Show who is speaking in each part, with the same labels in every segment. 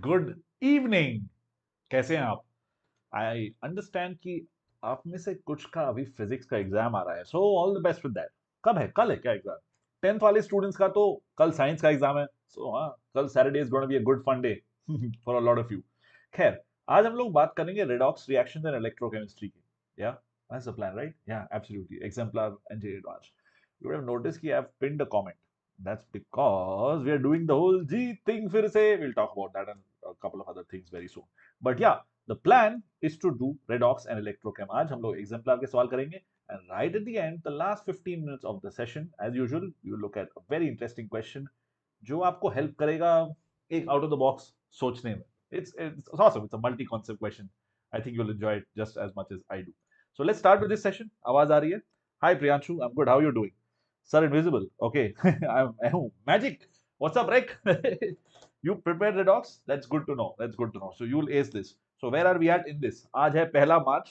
Speaker 1: Good evening. कैसे हैं आप? आई अंडरस्टैंड कि आप में से कुछ का अभी फिजिक्स का एग्जाम आ रहा है, so all the best with that. कब है? कल है क्या एग्जाम? 10th वाले स्टूडेंट्स का तो कल साइंस का एग्जाम है, सो हाँ, कल Saturday is gonna be a good fun day for a lot of you. खैर, आज हम लोग बात करेंगे रेडॉक्स रिएक्शंस एंड इलेक्ट्रोकेमिस्ट्री की। या दैट्स द प्लान, राइट? या absolutely, exemplar and JEE advanced. You would have noticed कि I've pinned a comment. That's because we are doing the whole G thing फिर से. We'll talk about that and a couple of other things very soon. But yeah, the plan is to do Redox and Electrochem. आज हम लोग exemplar के सवाल करेंगे. And right at the end, the last 15 minutes of the session, as usual, you look at a very interesting question जो आपको help करेगा एक out of the box सोचने में. It's awesome. It's a multi-concept question. I think you'll enjoy it just as much as I do. So let's start with this session. आवाज आ रही है? Hi Priyanshu, I'm good. How are you doing? Sir, invisible. Okay. I'm magic. What's up, Rick? You prepared the docs? That's good to know. That's good to know. So you'll ace this. So where are we at in this? आज है 1 मार्च.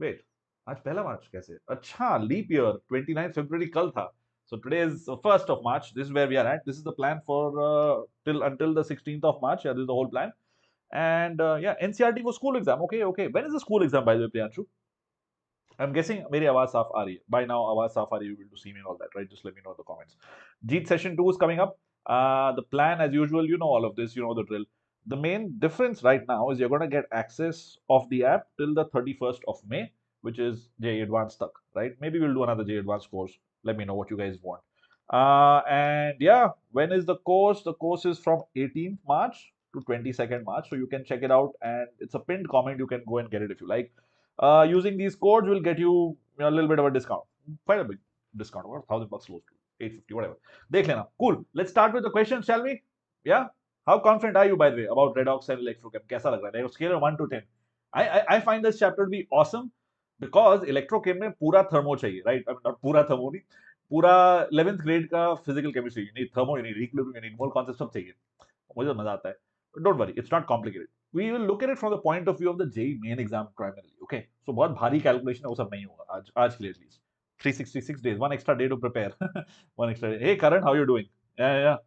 Speaker 1: Wait. आज 1 मार्च कैसे? अच्छा, leap year. 29th February कल था. So today is the 1st of March. This is where we are at. This is the plan for till until the 16th of March. Yeah, this is the whole plan. And yeah, NCERT for school exam. Okay, okay. When is the school exam, by the way, Priyanshu? I'm guessing मेरी आवाज साफ आ रही है. By now आवाज साफ आ रही है. You will to see me and all that, right? Just let me know in the comments. JEET session 2 is coming up. The plan, as usual, you know all of this. You know the drill. The main difference right now is you're going to get access of the app till the 31st of May, which is JEE Advanced stuck, right? Maybe we'll do another JEE Advanced course. Let me know what you guys want. And yeah, when is the course? The course is from 18th March to 22nd March. So you can check it out. And it's a pinned comment. You can go and get it if you like. Using these codes will get you a little bit of a discount, quite a big discount, about $1,000 close to 850, whatever. देख लेना. Cool. Let's start with the questions, shall we? Yeah. How confident are you, by the way, about Redox and Electrochem? कैसा लग रहा है? Scale of 1 to 10. I find this chapter to be awesome because Electrochem में पूरा thermo चाहिए, right? I mean, not पूरा thermo नहीं, पूरा 11th grade का physical chemistry. You need thermo, you need equilibrium, you need mole concepts, सब चाहिए. मुझे मजा आता है. But don't worry, it's not complicated. We will look at it from the point of view of the JEE main exam primarily. Okay, so बहुत भारी calculation है वो सब नहीं होगा आज के लिए at least. 366 days, one extra day to prepare. One extra day. Hey Karan, how you doing? Yeah.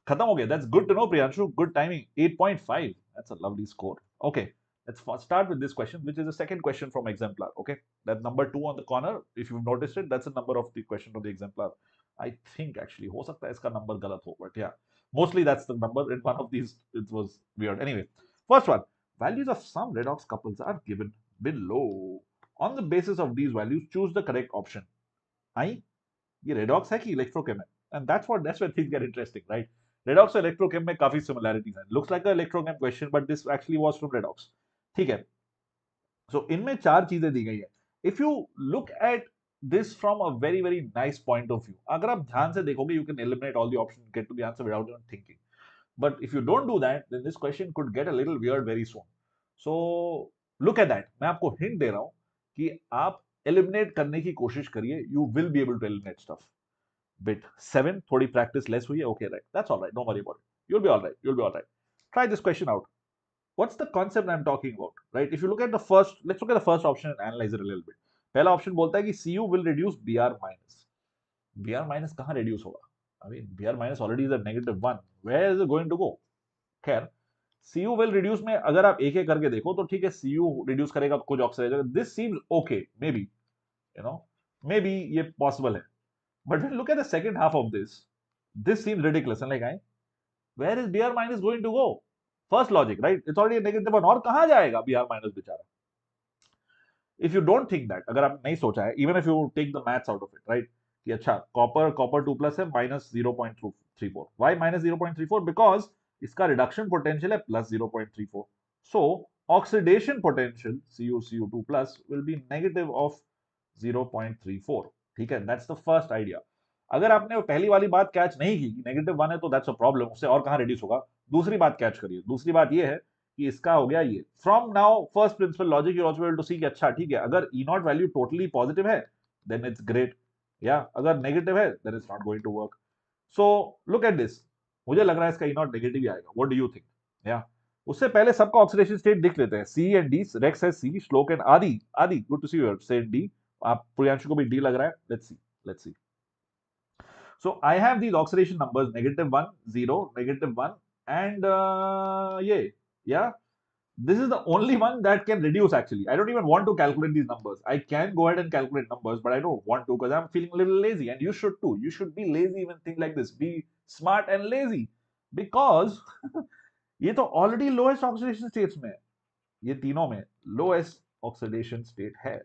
Speaker 1: खत्म हो गया. That's good to know, Priyanshu. Good timing. 8.5. That's a lovely score. Okay, let's start with this question, which is the second question from Exemplar. Okay, that number 2 on the corner. If you've noticed it, that's the number of the question of the Exemplar. I think actually हो सकता है इसका number गलत हो, but yeah, mostly that's the number. In one of these, it was weird. Anyway, first one. Values of some redox couples are given below. On the basis of these values, choose the correct option. आई ये redox है कि electrochem है? And that's where things get interesting, right? Redox और electrochem में काफी similarities हैं. Looks like a electrochem question, but this actually was from redox. ठीक है. सो इनमें 4 चीजें दी गई है. If you look at this from a very very nice point of view, अगर आप ध्यान से देखोगे, you can eliminate all the options, get to the answer without even thinking. But if you don't do that, then this question could get a little weird very soon. So look at that. मैं आपको hint दे रहा हूं कि आप eliminate करने की कोशिश करिए. You will be able to eliminate stuff. Bit 7, थोड़ी practice less हुई है. Okay, right. That's all right. Don't worry about it. You'll be all right. You'll be all right. Try this question out. What's the concept I'm talking about, right? If you look at the first, let's look at the first option and analyze it a little bit. पहला option बोलता है कि Cu will reduce Br minus. Br minus कहाँ reduce होगा? I mean, Br minus already is at -1. Where is it going to go? खैर, Cu will reduce में अगर आप एक एक करके देखो तो ठीक है, Cu reduce करेगा कुछ oxidise. This seems okay, maybe, you know, maybe ये possible है. But when you look at the second half of this seems ridiculous. And like, where is Br minus going to go? First logic, right? It's already a -1. और कहाँ जाएगा Br minus बेचारा? If you don't think that, अगर आप नहीं सोचा है, even if you take the maths out of it, right? कि अच्छा, copper 2 plus है -0.34. Why -0.34? Because इसका रिडक्शन पोटेंशियल है +0.34. So oxidation potential Cu2 plus will be negative of 0.34. ठीक है, that's the first idea. अगर आपने वो पहली वाली बात कैच नहीं की कि -1 है तो that's a problem, उससे और कहाँ रिड्यूस होगा. दूसरी बात कैच करिए. दूसरी बात ये है कि इसका हो गया ये. From now first principle logic you also able to see कि अच्छा ठीक है, अगर E not value totally positive है देन इट्स ग्रेट, या अगर नेगेटिव है then it's not going to work. So look at this. मुझे लग रहा है इसका ई नॉट नेगेटिव ही आएगा. What do you think? या उससे पहले सबका ऑक्सीडेशन स्टेट दिख लेते हैं. सी एंड डी. रेक्स है सी, श्लोक एंड आदि. आदि, गुड टू सी यू से डी. आप प्रियांशु को भी डी लग रहा है. Let's see. So I have these oxidation numbers -1, 0, -1, and yeah, this is the only one that can reduce actually. I don't even want to calculate these numbers. I can go ahead and calculate numbers, but I don't want to because I'm feeling a little lazy, and you should too. You should be lazy when things like this. Be smart and lazy because ये तो already lowest oxidation states में है. ये तीनों में lowest oxidation state है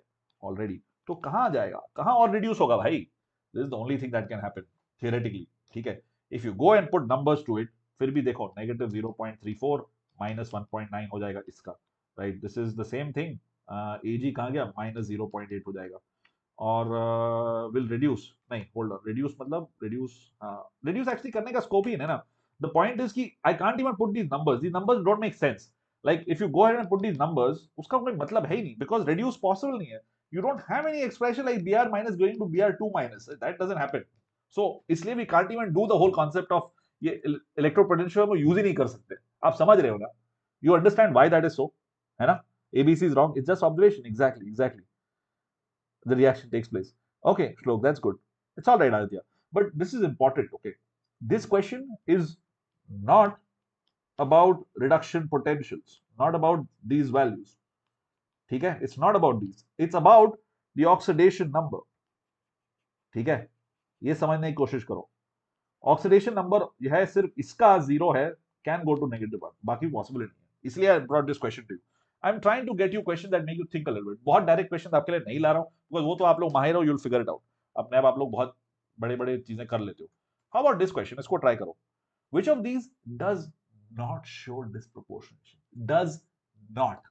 Speaker 1: already. तो कहाँ जाएगा? कहाँ और reduce होगा भाई? This is the only thing that can happen theoretically. ठीक है? If you go and put numbers to it, फिर भी देखो -0.34 -1.9 हो जाएगा इसका. Right? This is the same thing. Ag कहाँ गया? -0.8 हो जाएगा. और will reduce नहीं hold on reduce मतलब reduce actually करने का scope ही है ना. The point is कि I can't even put these numbers don't make sense. Like if you go ahead and put these numbers उसका कोई मतलब है ही नहीं because reduce possible नहीं है. You don't have any expression like Br minus going to Br2 minus. That doesn't happen. So इसलिए we can't even do the whole concept of ये electropotential को use ही नहीं कर सकते. आप समझ रहे हो ना? You understand why that is so? है ना? ABC is wrong. It's just observation. Exactly. The reaction takes place. Okay, Shlok, that's good. It's all right, Aditya. But this is important, okay? This question is not about reduction potentials, not about these values. Okay? It's not about these. It's about the oxidation number. Okay? ये समझने की कोशिश करो. Oxidation number यह है सिर्फ इसका 0 है, can go to -1. बाकी possible नहीं है. इसलिए I brought this question to you. I'm trying to get you questions that make you think a little bit. बहुत डायरेक्ट क्वेश्चन आपके लिए नहीं ला रहा हूँ because वो तो आप लोग माहिर हो, you'll figure it out. अपने आप लोग बहुत बड़े-बड़े चीजें कर लेते हो. How about this question? इसको ट्राई करो. Which of these does not show disproportionation? Does not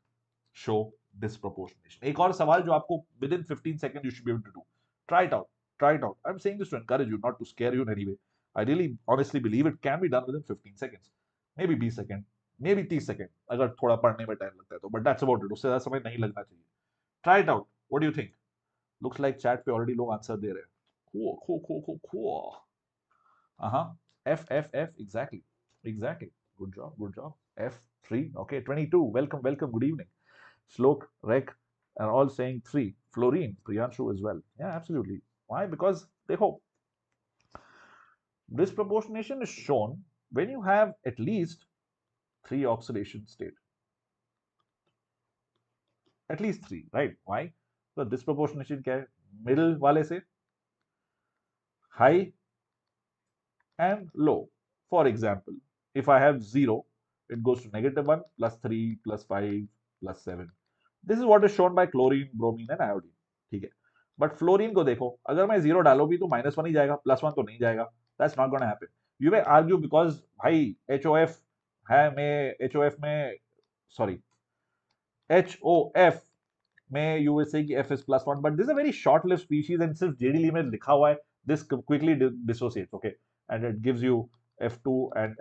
Speaker 1: show disproportionation. एक और सवाल जो आपको within 15 seconds you should be able to do. Try it out. Try it out. I'm saying this to encourage you, not to scare you in any way. I really honestly believe it can be done within 15 seconds. Maybe 20 seconds. Maybe 30 second अगर थोड़ा पढ़ने में time लगता है तो but that's about it. उससे ज्यादा समय नहीं लगना चाहिए. Try it out. What do you think? Looks like chat पे ऑलरेडी लोग आंसर दे रहे हैं. cool. F exactly. Good job. F3. Okay, 22. Welcome. Good evening. Slok, Rek are all saying 3. Fluorine, Priyanshu as well. Yeah, absolutely. Why? Because देखो, disproportionation is shown when you have at least 3 oxidation state. At least 3, right? Why? So disproportionation क्या है? Middle वाले से high and low. For example, if I have 0, it goes to -1 plus 3 plus 5 plus 7. This is what is shown by chlorine, bromine and iodine. ठीक है. But fluorine को देखो, अगर मैं 0 डालो भी तो -1 ही जाएगा, +1 तो नहीं जाएगा. That's not going to happen. You may argue because भाई HOF है में HOF में sorry HOF में you will say कि F is +1, but this is a very short-lived species and सिर्फ JDL में लिखा हुआ है. This quickly dissociates, okay, and it gives you F2 and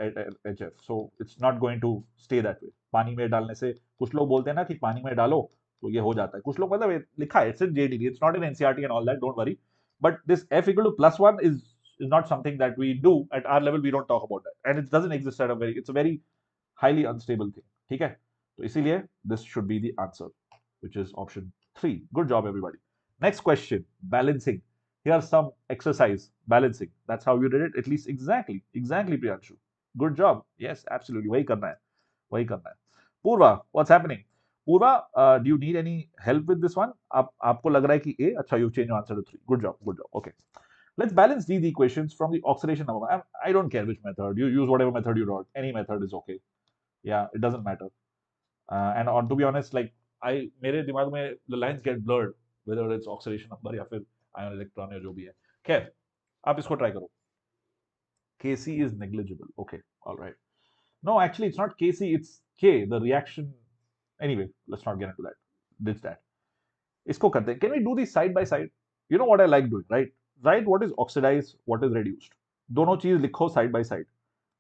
Speaker 1: HF. So it's not going to stay that way. पानी में डालने से कुछ लोग बोलते हैं ना कि पानी में डालो तो ये हो जाता है. कुछ लोग मतलब लिखा है, it's in JDL. It's not in NCERT and all that. Don't worry. But this F equal to +1 is not something that we do at our level. We don't talk about that, and it doesn't exist at it's a very highly unstable thing. ठीक है? तो इसीलिए this should be the answer, which is option 3. Good job, everybody. Next question, balancing. Here's some exercise, balancing. That's how you did it, at least exactly, Priyanshu. Good job. Yes, absolutely. वही करना है. Purva, what's happening? Purva, do you need any help with this one? आपको लग रहा है कि A? अच्छा, you change your answer to 3. Good job. Okay. Let's balance these equations from the oxidation number. I don't care which method. You use whatever method you wrote. Any method is okay. Yeah, it doesn't matter. And to be honest, like मेरे दिमाग में the lines get blurred whether it's oxidation number या फिर ion electron या जो भी है. खैर, आप इसको try करो. Kc is negligible. Okay, all right. No, actually, it's not Kc. It's K. The reaction. Anyway, let's not get into that. Ditch that. इसको करते हैं. Can we do these side by side? You know what I like doing, right? Write what is oxidized, what is reduced. दोनों चीज लिखो side by side.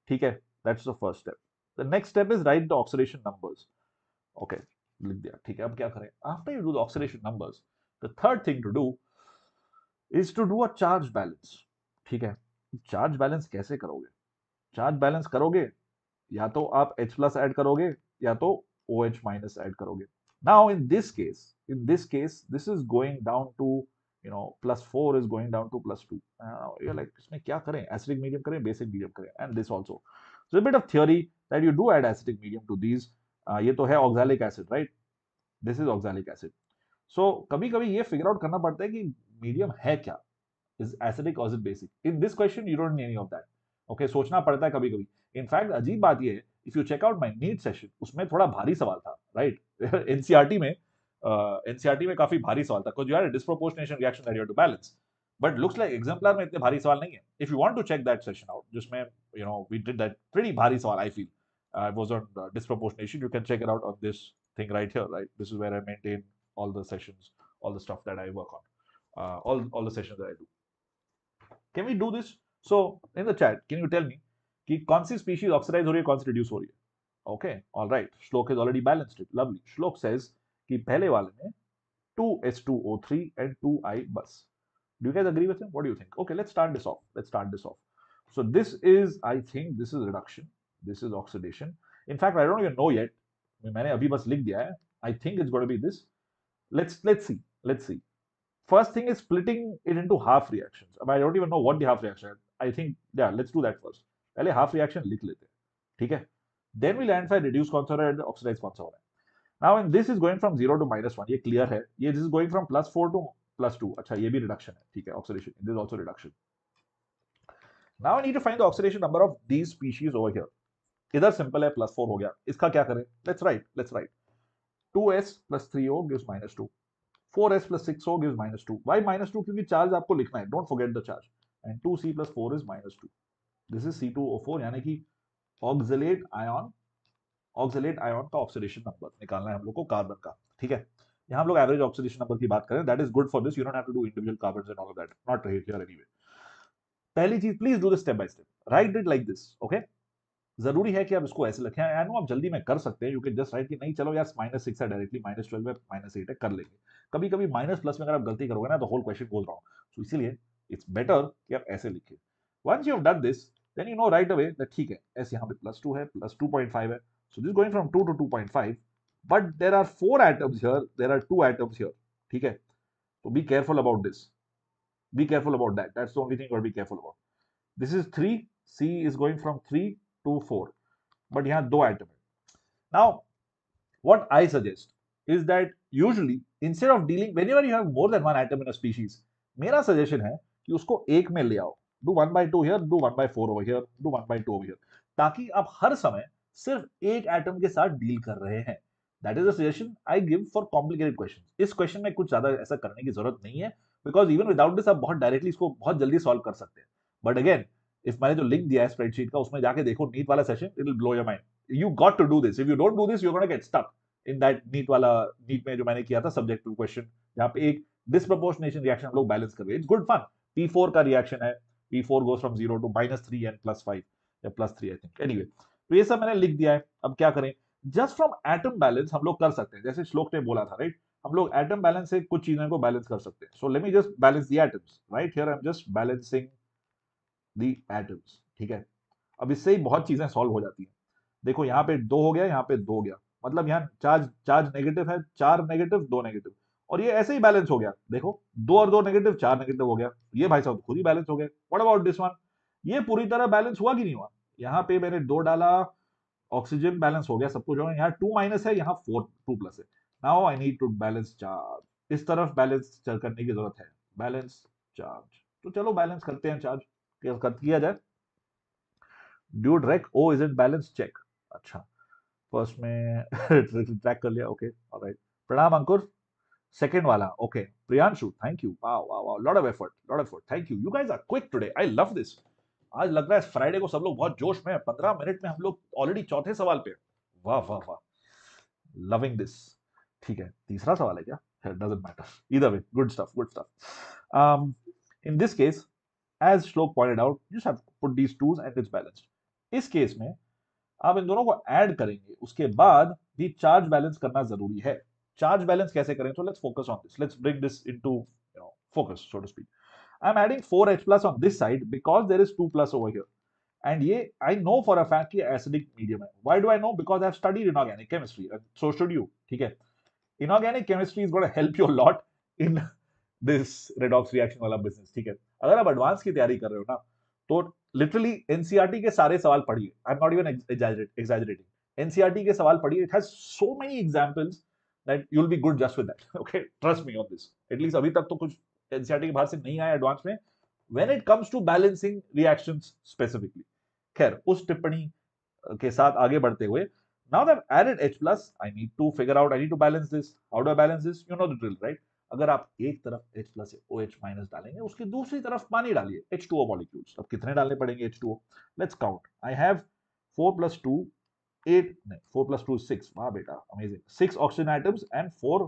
Speaker 1: ठीक है? That's the first step. The next step is write the oxidation numbers. Okay, लिख दिया. ठीक है, अब क्या करें? After you do the oxidation numbers, the third thing to do is to do a charge balance. ठीक है? Charge balance कैसे करोगे? Charge balance करोगे या तो आप H plus ऐड करोगे या तो OH minus ऐड करोगे. Now in this case, this is going down to +4 is going down to +2. You're like, इसमें क्या करें? Acidic medium करें, basic medium करें, and this also. So a bit of theory that you do add acidic medium to these. ये तो है oxalic acid, right? This is oxalic acid. So कभी-कभी ये figure out करना पड़ता है कि medium है क्या? Is acidic or is it basic? In this question, you don't need any of that. Okay, सोचना पड़ता है कभी-कभी. In fact, अजीब बात ये है, if you check out my NEET session, उसमें थोड़ा भारी सवाल था, right? NCERT में काफी भारी सवाल था, because you had a disproportionation reaction that you had to balance. But looks like exemplar में इतने भारी सवाल नहीं है. If you want to check that session out, जिसमें we did that pretty भारी सवाल, I feel. It was on disproportionation. You can check it out on this thing right here, right? This is where I maintain all the sessions, all the stuff that I work on, all the sessions that I do. Can we do this? So in the chat, can you tell me कि कौन सी species oxidize हो रही है, कौन सी reduce हो रही है? Okay, all right. Shlok has already balanced it. Lovely. Shlok says कि पहले वाले में 2s2o3 and 2i bus. Do you guys agree with him? What do you think? Okay, let's start this off. So this is, I think, this is reduction. This is oxidation. In fact, I don't even know yet. मैंने अभी बस लिख दिया है. I think it's going to be this. Let's see. First thing is splitting it into half reactions. I don't even know what the half reaction is. I think, yeah, let's do that first. पहले half reaction लिख लेते हैं, ठीक है? Then we'll identify reduce कौन सा हो रहा है and oxidize कौन सा हो रहा है. Now, when this is going from 0 to -1, ये clear है. ये this is going from +4 to +2. अच्छा, ये भी reduction है, ठीक है? Oxidation. This is also reduction. Now I need to find the oxidation number of these species over here. इधर simple है, +4 हो गया. इसका क्या करें? Let's write. 2s plus 3o gives -2. 4s plus 6o gives -2. Why -2? क्योंकि चार्ज आपको लिखना है. Don't forget the charge. And 2c plus 4 is -2. This is C2O4, यानी कि ऑक्सलेट आयन का ऑक्सीडेशन नंबर निकालना है हम लोग को कार्बन का, ठीक है? यहाँ हम लोग एवरेज ऑक्सीडेशन नंबर की बात करें. That is good for this. You don't have to do individual carbons and all of that. Not here anyway. पहली चीज, please do this step by step. Write it like this. Okay, जरूरी है कि आप इसको ऐसे लिखें. आई नो आप जल्दी में कर सकते हैं. यू कैन जस्ट राइट कि नहीं चलो यार -6 है डायरेक्टली, -12 है, -8 है, कर लेंगे. कभी कभी माइनस प्लस में अगर आप गलती करोगे ना तो whole question goes wrong. So इसीलिए इट्स बेटर कि आप ऐसे लिखिए. Once you have done this, then you know right away that ठीक है, S यहाँ पे +2 है, +2.5 है. So this is going from 2 to 2.5, but there are 4 atoms here, there are 2 atoms here, ठीक है? So be careful about this. Be careful about that. That's the only thing you got to be careful about. This is 3, C is going from 3 to 4, but यहाँ 2 atom है. Now, what I suggest is that usually instead of dealing, whenever you have more than one atom in a species, मेरा suggestion है कि उसको एक में ले आओ. Do 1/2 here, do 1/4 over here, do 1/2 over here, ताकि आप हर समय सिर्फ एक एटम के साथ डील कर रहे हैं. That is a suggestion I give for complicated questions. इस क्वेश्चन में कुछ ज्यादा ऐसा करने की जरूरत नहीं है, बिकॉज इवन विदाउट दिस आप बहुत डायरेक्टली इसको बहुत जल्दी सॉल्व कर सकते हैं. बट अगेन, इफ मैंने जो लिंक दिया है स्प्रेडशीट का, उसमें जाके देखो नीट वाला session, it will blow your mind. You got to do this. If you don't do this, you are gonna get stuck in that NEET में जो मैंने किया था सब्जेक्टिव क्वेश्चन, जहां पे एक डिसप्रपोर्शनेशन रिएक्शन हम लोग बैलेंस कर रहे हैं. It's good fun. P4 का रिएक्शन है. P4 goes from 0 to -3 and +5 या +3 I think. Anyway, तो ये सब मैंने लिख दिया है. अब क्या करें? जस्ट फ्रॉम एटम बैलेंस हम लोग कर सकते हैं, जैसे श्लोक ने बोला था, राइट? हम लोग एटम बैलेंस से कुछ चीजों को बैलेंस कर सकते हैं. So let me just balance the atoms. Right here I am just balancing the atoms, ठीक है? अब इससे ही बहुत चीजें सॉल्व हो जाती हैं. देखो यहाँ पे 2 हो गया, यहाँ पे 2 हो गया, मतलब यहाँ चार्ज नेगेटिव है, 4 नेगेटिव 2 नेगेटिव, और ये ऐसे ही बैलेंस हो गया. देखो 2 और 2 नेगेटिव, 4 नेगेटिव हो गया. ये भाई साहब खुद ही बैलेंस हो गए. What about this one? ये पूरी तरह बैलेंस हुआ कि नहीं हुआ? यहाँ पे मैंने 2 डाला, ऑक्सीजन बैलेंस हो गया, सब कुछ हो गया. यहाँ 2 माइनस है, यहाँ 2 प्लस है. Now I need to balance charge. इस तरफ बैलेंस करने की जरूरत है. Balance charge. तो चलो बैलेंस करते हैं चार्ज. किया जाए. ड्यूड रेक oh is it balance check. अच्छा, फर्स्ट में ट्रैक कर लिया. Okay, alright. प्रणाम अंकुर. Second वाला, okay. Priyanshu, thank you. Wow. Lot of effort. Thank you. You guys are quick today. I love this. आज लग रहा है फ्राइडे को सब लोग बहुत जोश में है. 15 मिनट में हम लोग ऑलरेडी चौथे सवाल पे. वाह. Loving this. ठीक है. तीसरा सवाल है क्या? It doesn't matter. Either way, good stuff. In this case, as Shlok pointed out, you just have to put these twos and it's balanced. इस केस में आप इन दोनों को ऐड करेंगे, उसके बाद भी चार्ज बैलेंस करना जरूरी है. चार्ज बैलेंस कैसे करें? So let's focus on this. Let's bring this into focus, so to speak. I'm adding 4H plus on this side because there is 2 plus over here. And ये I know for a fact कि acidic medium है. Why do I know? Because I've studied inorganic chemistry. And so should you. ठीक है? Inorganic chemistry is going to help you a lot in this redox reaction वाला business, ठीक है। अगर आप advance की तैयारी कर रहे हो ना, तो लिटरली एनसीईआरटी के सारे सवाल पढ़िए। I am not even exaggerating, NCERT के सवाल पढ़िए। It has so many examples that you will be good just with that, okay, trust me on this. At least अभी तक तो कुछ एनसीईआरटी के बाहर से नहीं आया एडवांस में when it comes to balancing reactions specifically. खैर, उस टिप्पणी के साथ आगे बढ़ते हुए, now that I've added H plus, I need to figure out, I need to balance this. How do I balance this? You know the drill, right? अगर आप एक तरफ H plus या OH minus डालेंगे, उसकी दूसरी तरफ पानी डालिए, H2O molecules. अब कितने डालने पड़ेंगे H2O? Let's count. I have 4 plus 2, 8, नहीं, 4 plus 2 is 6. वाह बेटा, amazing. 6 oxygen atoms and 4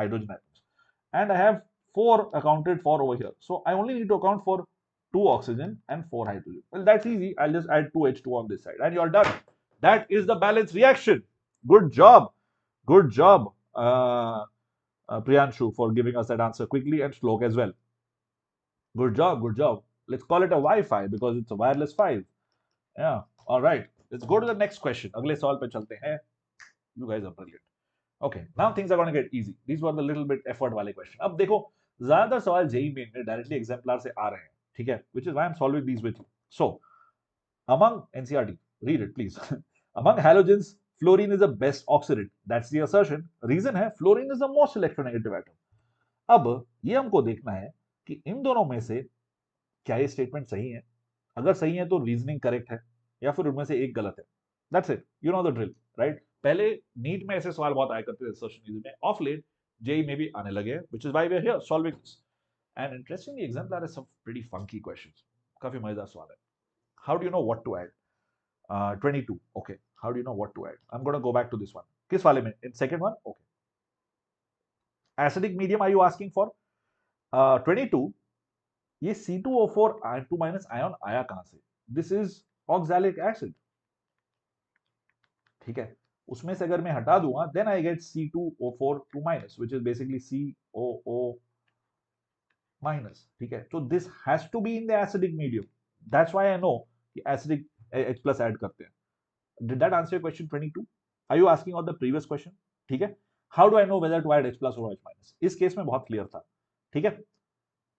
Speaker 1: hydrogen atoms. And I have 4 accounted for over here. So I only need to account for 2 oxygen and 4 hydrogen. Well, that's easy. I'll just add 2 H2 on this side and you're done. That is the balanced reaction. Good job. Good job, Priyanshu, for giving us that answer quickly, and Shlok as well. Good job. Good job. Let's call it a Wi-Fi because it's a wireless 5. Yeah. All right. Let's go to the next question. अगले सवाल पे चलते हैं. You guys are brilliant. Okay. Now things are going to get easy. These were the little bit effort वाले question. अब देखो, ज्यादातर सवाल JEE Main में डायरेक्टली एग्जाम्पलर से आ रहे हैं, ठीक है? Which is why I'm solving these with you. So, among NCERT, read it please. Among halogens, fluorine is the best oxidant. That's the assertion. Reason है, fluorine is the most electronegative atom. अब ये हमको देखना है कि इन दोनों में से क्या ये स्टेटमेंट सही है। अगर सही है तो रीजनिंग करेक्ट है, या फिर उनमें से एक गलत है। That's it, you know the drill, right? पहले नीट में ऐसे सवाल बहुत आया करते थे असर्शन में, ऑफ लेट जेई में भी आने लगे, which is why we are here solving this. And interestingly exemplar is some pretty funky questions, काफी मजेदार सवाल है। How do you know what to add? 22, okay. How do you know what to add? I'm going to go back to this one. किस वाले में? In second one, okay. Acidic medium are you asking for? 22, ये C2O4 2 minus ion आया कहां से? This is oxalic acid, ठीक है? उसमें से अगर मैं हटा दूंगा, then I get C2O4 2 minus, which is basically COO minus, ठीक है? So this has to be in the acidic medium. That's why I know कि acidic H plus add करते हैं. Did that answer your question 22? Are you asking on the previous question? ठीक है? How do I know whether to add H plus or H minus? इस case में बहुत clear था, ठीक है?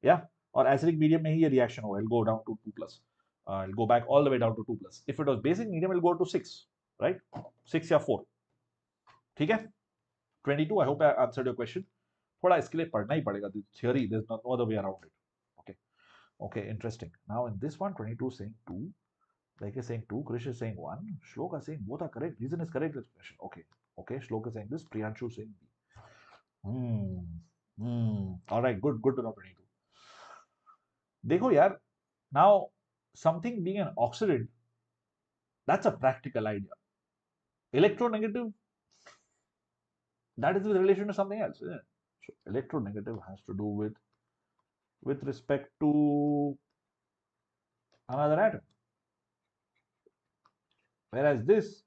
Speaker 1: Yeah, और acidic medium में ही ये रिएक्शन होगा. It'll go down to 2 plus. It'll go back all the way down to 2 plus. If it was basic medium, it'll go to 6, right? 6 या 4, ठीक है? 22. I hope I answered your question. थोड़ा इसके लिए पढ़ना ही पड़ेगा. The theory, there's no other way around it. Okay, okay, interesting. Now in this one, 22 saying 2. Like is saying 2, Krish is saying 1, Shlok is saying both are correct. Reason is correct expression. Okay, okay. Shlok is saying this, Priyanshu is saying B. All right, good to know 22. देखो यार, now something being an oxidant, that's a practical idea. Electronegative, that is with relation to something else, isn't it? So electronegative has to do with respect to another atom. Whereas this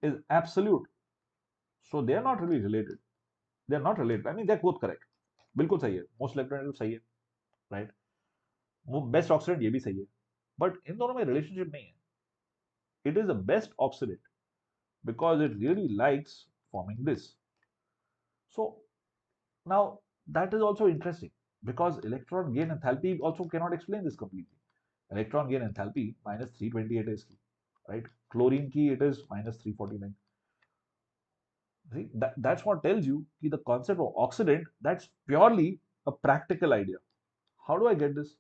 Speaker 1: is absolute. So they are not really related. They are not related. I mean, they're both correct. बिल्कुल सही है. Most electronegative सही है, right? Best oxidant ये भी सही है. But इन दोनों में relationship नहीं है. It is the best oxidant because it really likes forming this. So now that is also interesting because electron gain enthalpy also cannot explain this completely. Electron gain enthalpy minus 328 is key, right? Chlorine key it is minus 349. See, that's what tells you that the concept of oxidant, that's purely a practical idea. How do I get this?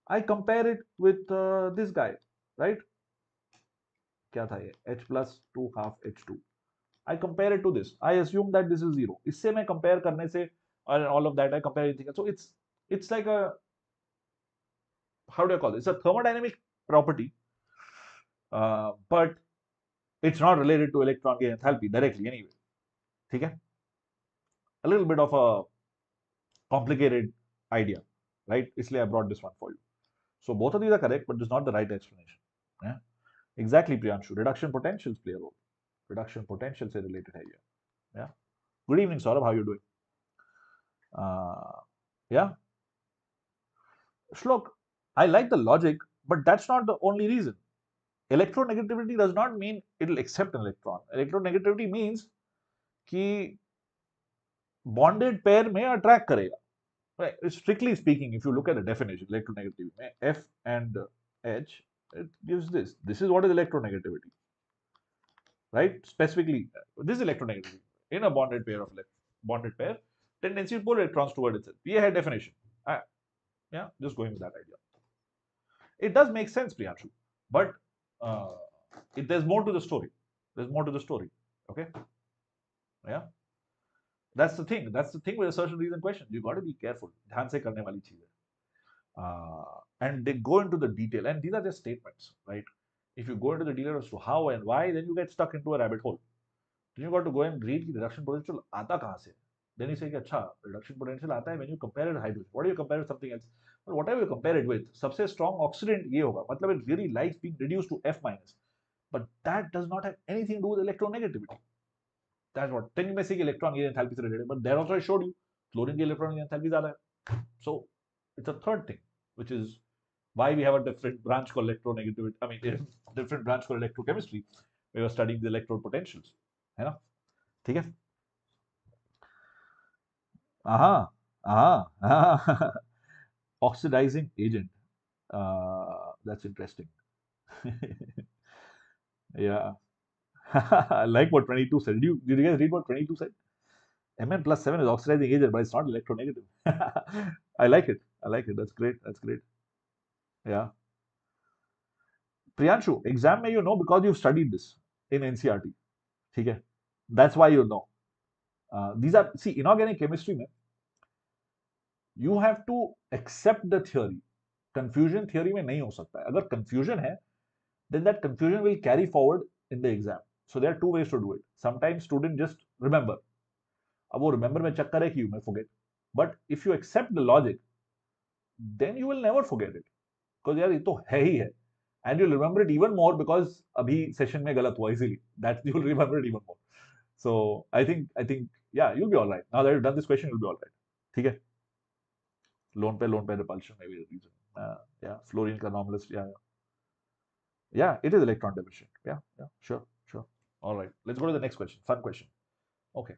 Speaker 1: I compare it with this guy, right? क्या था ये? H plus 2 half H2. I compare it to this. I assume that this is 0. इससे मैं compare करने से and all of that I compare anything. So it's like a, how do I call it? It's a thermodynamic property, but it's not related to electron gain enthalpy directly anyway. ठीक है? A little bit of a complicated idea, right? इसलिए I brought this one for you. So both of these are correct, but this is not the right explanation. Yeah? Exactly, Priyanshu. Reduction potentials play a role. Reduction potential से related है ये. Yeah. Good evening, Saurabh. How are you doing? Yeah. Shlok, I like the logic, but that's not the only reason. Electronegativity does not mean it will accept an electron. Electronegativity means कि bonded pair में attract करेगा, Right. Strictly speaking, if you look at the definition, electronegativity, F and H, it gives this. This is what is electronegativity, right? Specifically, this is electronegativity in a bonded pair, tendency to pull electrons toward itself. ये है definition. Yeah, just going with that idea. It does make sense, Priyanshu, but uh, there's more to the story. There's more to the story. Okay. Yeah. That's the thing. That's the thing with assertion, reason, question. You got to be careful. ध्यान से करने वाली चीज है. And they go into the detail, and these are just statements, right? If you go into the detail as to how and why, then you get stuck into a rabbit hole. Then you got to go and read the reduction potential आता कहाँ से? Then you say कि अच्छा reduction potential आता है when you compare it with hydrogen. What do you compare with something else? But whatever you compare it with, सबसे strong oxidant ये होगा. मतलब it really likes being reduced to F minus. But that does not have anything to do with electronegativity. That's what. Then you may say electron gain enthalpy से related, but there also I showed you chlorine की electron gain enthalpy ज़्यादा है. So it's a third thing, which is why we have a different branch called electronegativity. I mean, different branch called electrochemistry. We were studying the electrode potentials, है ना? ठीक है? Oxidizing agent. That's interesting. Yeah. I like what 22 said. Did you guys read what 22 said? Mn plus 7 is oxidizing agent, but it's not electronegative. I like it. I like it. That's great. That's great. Yeah. Priyanshu, exam may you know because you've studied this in NCERT. Okay? That's why you know. These are, see, inorganic chemistry, mein, you have to accept the theory. Confusion theory में नहीं हो सकता है. अगर confusion है, then that confusion will carry forward in the exam. So there are two ways to do it. Sometimes student just remember. अब वो remember में चक्कर है कि you may forget. But if you accept the logic, then you will never forget it. Because यार ये तो है ही है. And you'll remember it even more because अभी session में गलत हुआ easily. That you'll remember it even more. So I think yeah, you'll be all right. Now that you've done this question, you'll be all right. ठीक है? Lone pair repulsion may be the reason. Yeah, fluorine का anomalous. Yeah, it is electron deficient. Yeah, sure. All right, let's go to the next question. Fun question. Okay,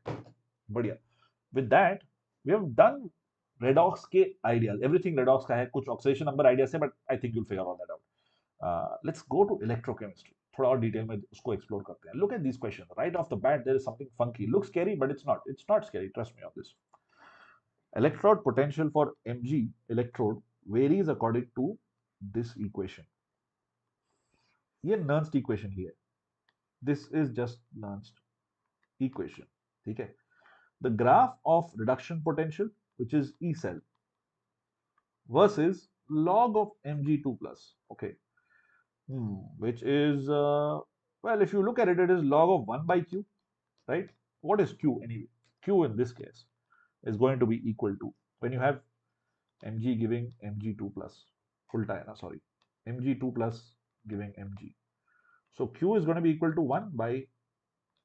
Speaker 1: बढ़िया. With that, we have done redox के ideas. Everything redox का है. कुछ oxidation number ideas है, but I think you'll figure all that out. Let's go to electrochemistry. थोड़ा और detail में उसको explore करते हैं. Look at these questions. Right off the bat, there is something funky. Looks scary, but it's not. It's not scary. Trust me on this. Electrode potential for Mg electrode varies according to this equation. ये Nernst equation ही है. This is just Nernst equation. ठीक है? The graph of reduction potential, which is E cell, versus log of Mg2 plus. Okay. Which is, well, if you look at it, it is log of 1 by Q, right? What is Q anyway? Q in this case is going to be equal to, when you have Mg giving Mg2 plus, sorry, Mg2 plus giving Mg. So Q is going to be equal to 1 by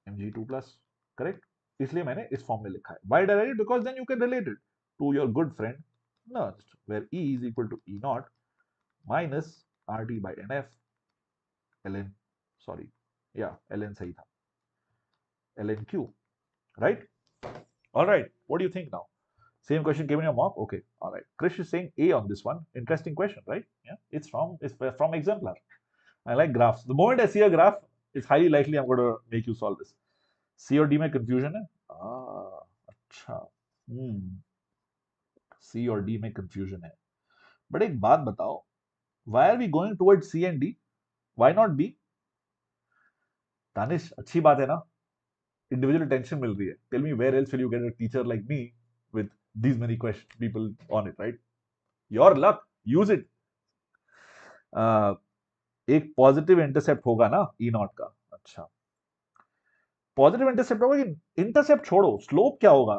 Speaker 1: Mg2 plus, correct? इसलिए मैंने इस form में लिखा है. Why did I write it? Because then you can relate it to your good friend Nernst, where E is equal to E naught minus RT by NF ln, sorry, yeah, ln सही था, ln Q, right? All right, what do you think now? Same question came in your mock? Okay, all right. Krish is saying A on this one. Interesting question, right? Yeah, it's from Exemplar. I like graphs. The moment I see a graph, it's highly likely I'm going to make you solve this. C और D में confusion है? अच्छा. C और D में confusion है. But एक बात बताओ. Why are we going towards C and D? Why not B? Tanish, अच्छी बात है ना? Individual attention मिल रही है. Tell me where else will you get a teacher like me with these many people on it, right? Your luck. Use it. एक positive intercept होगा ना ई not का. अच्छा, पॉजिटिव इंटरसेप्ट होगा कि इंटरसेप्ट छोड़ो, स्लोप क्या होगा?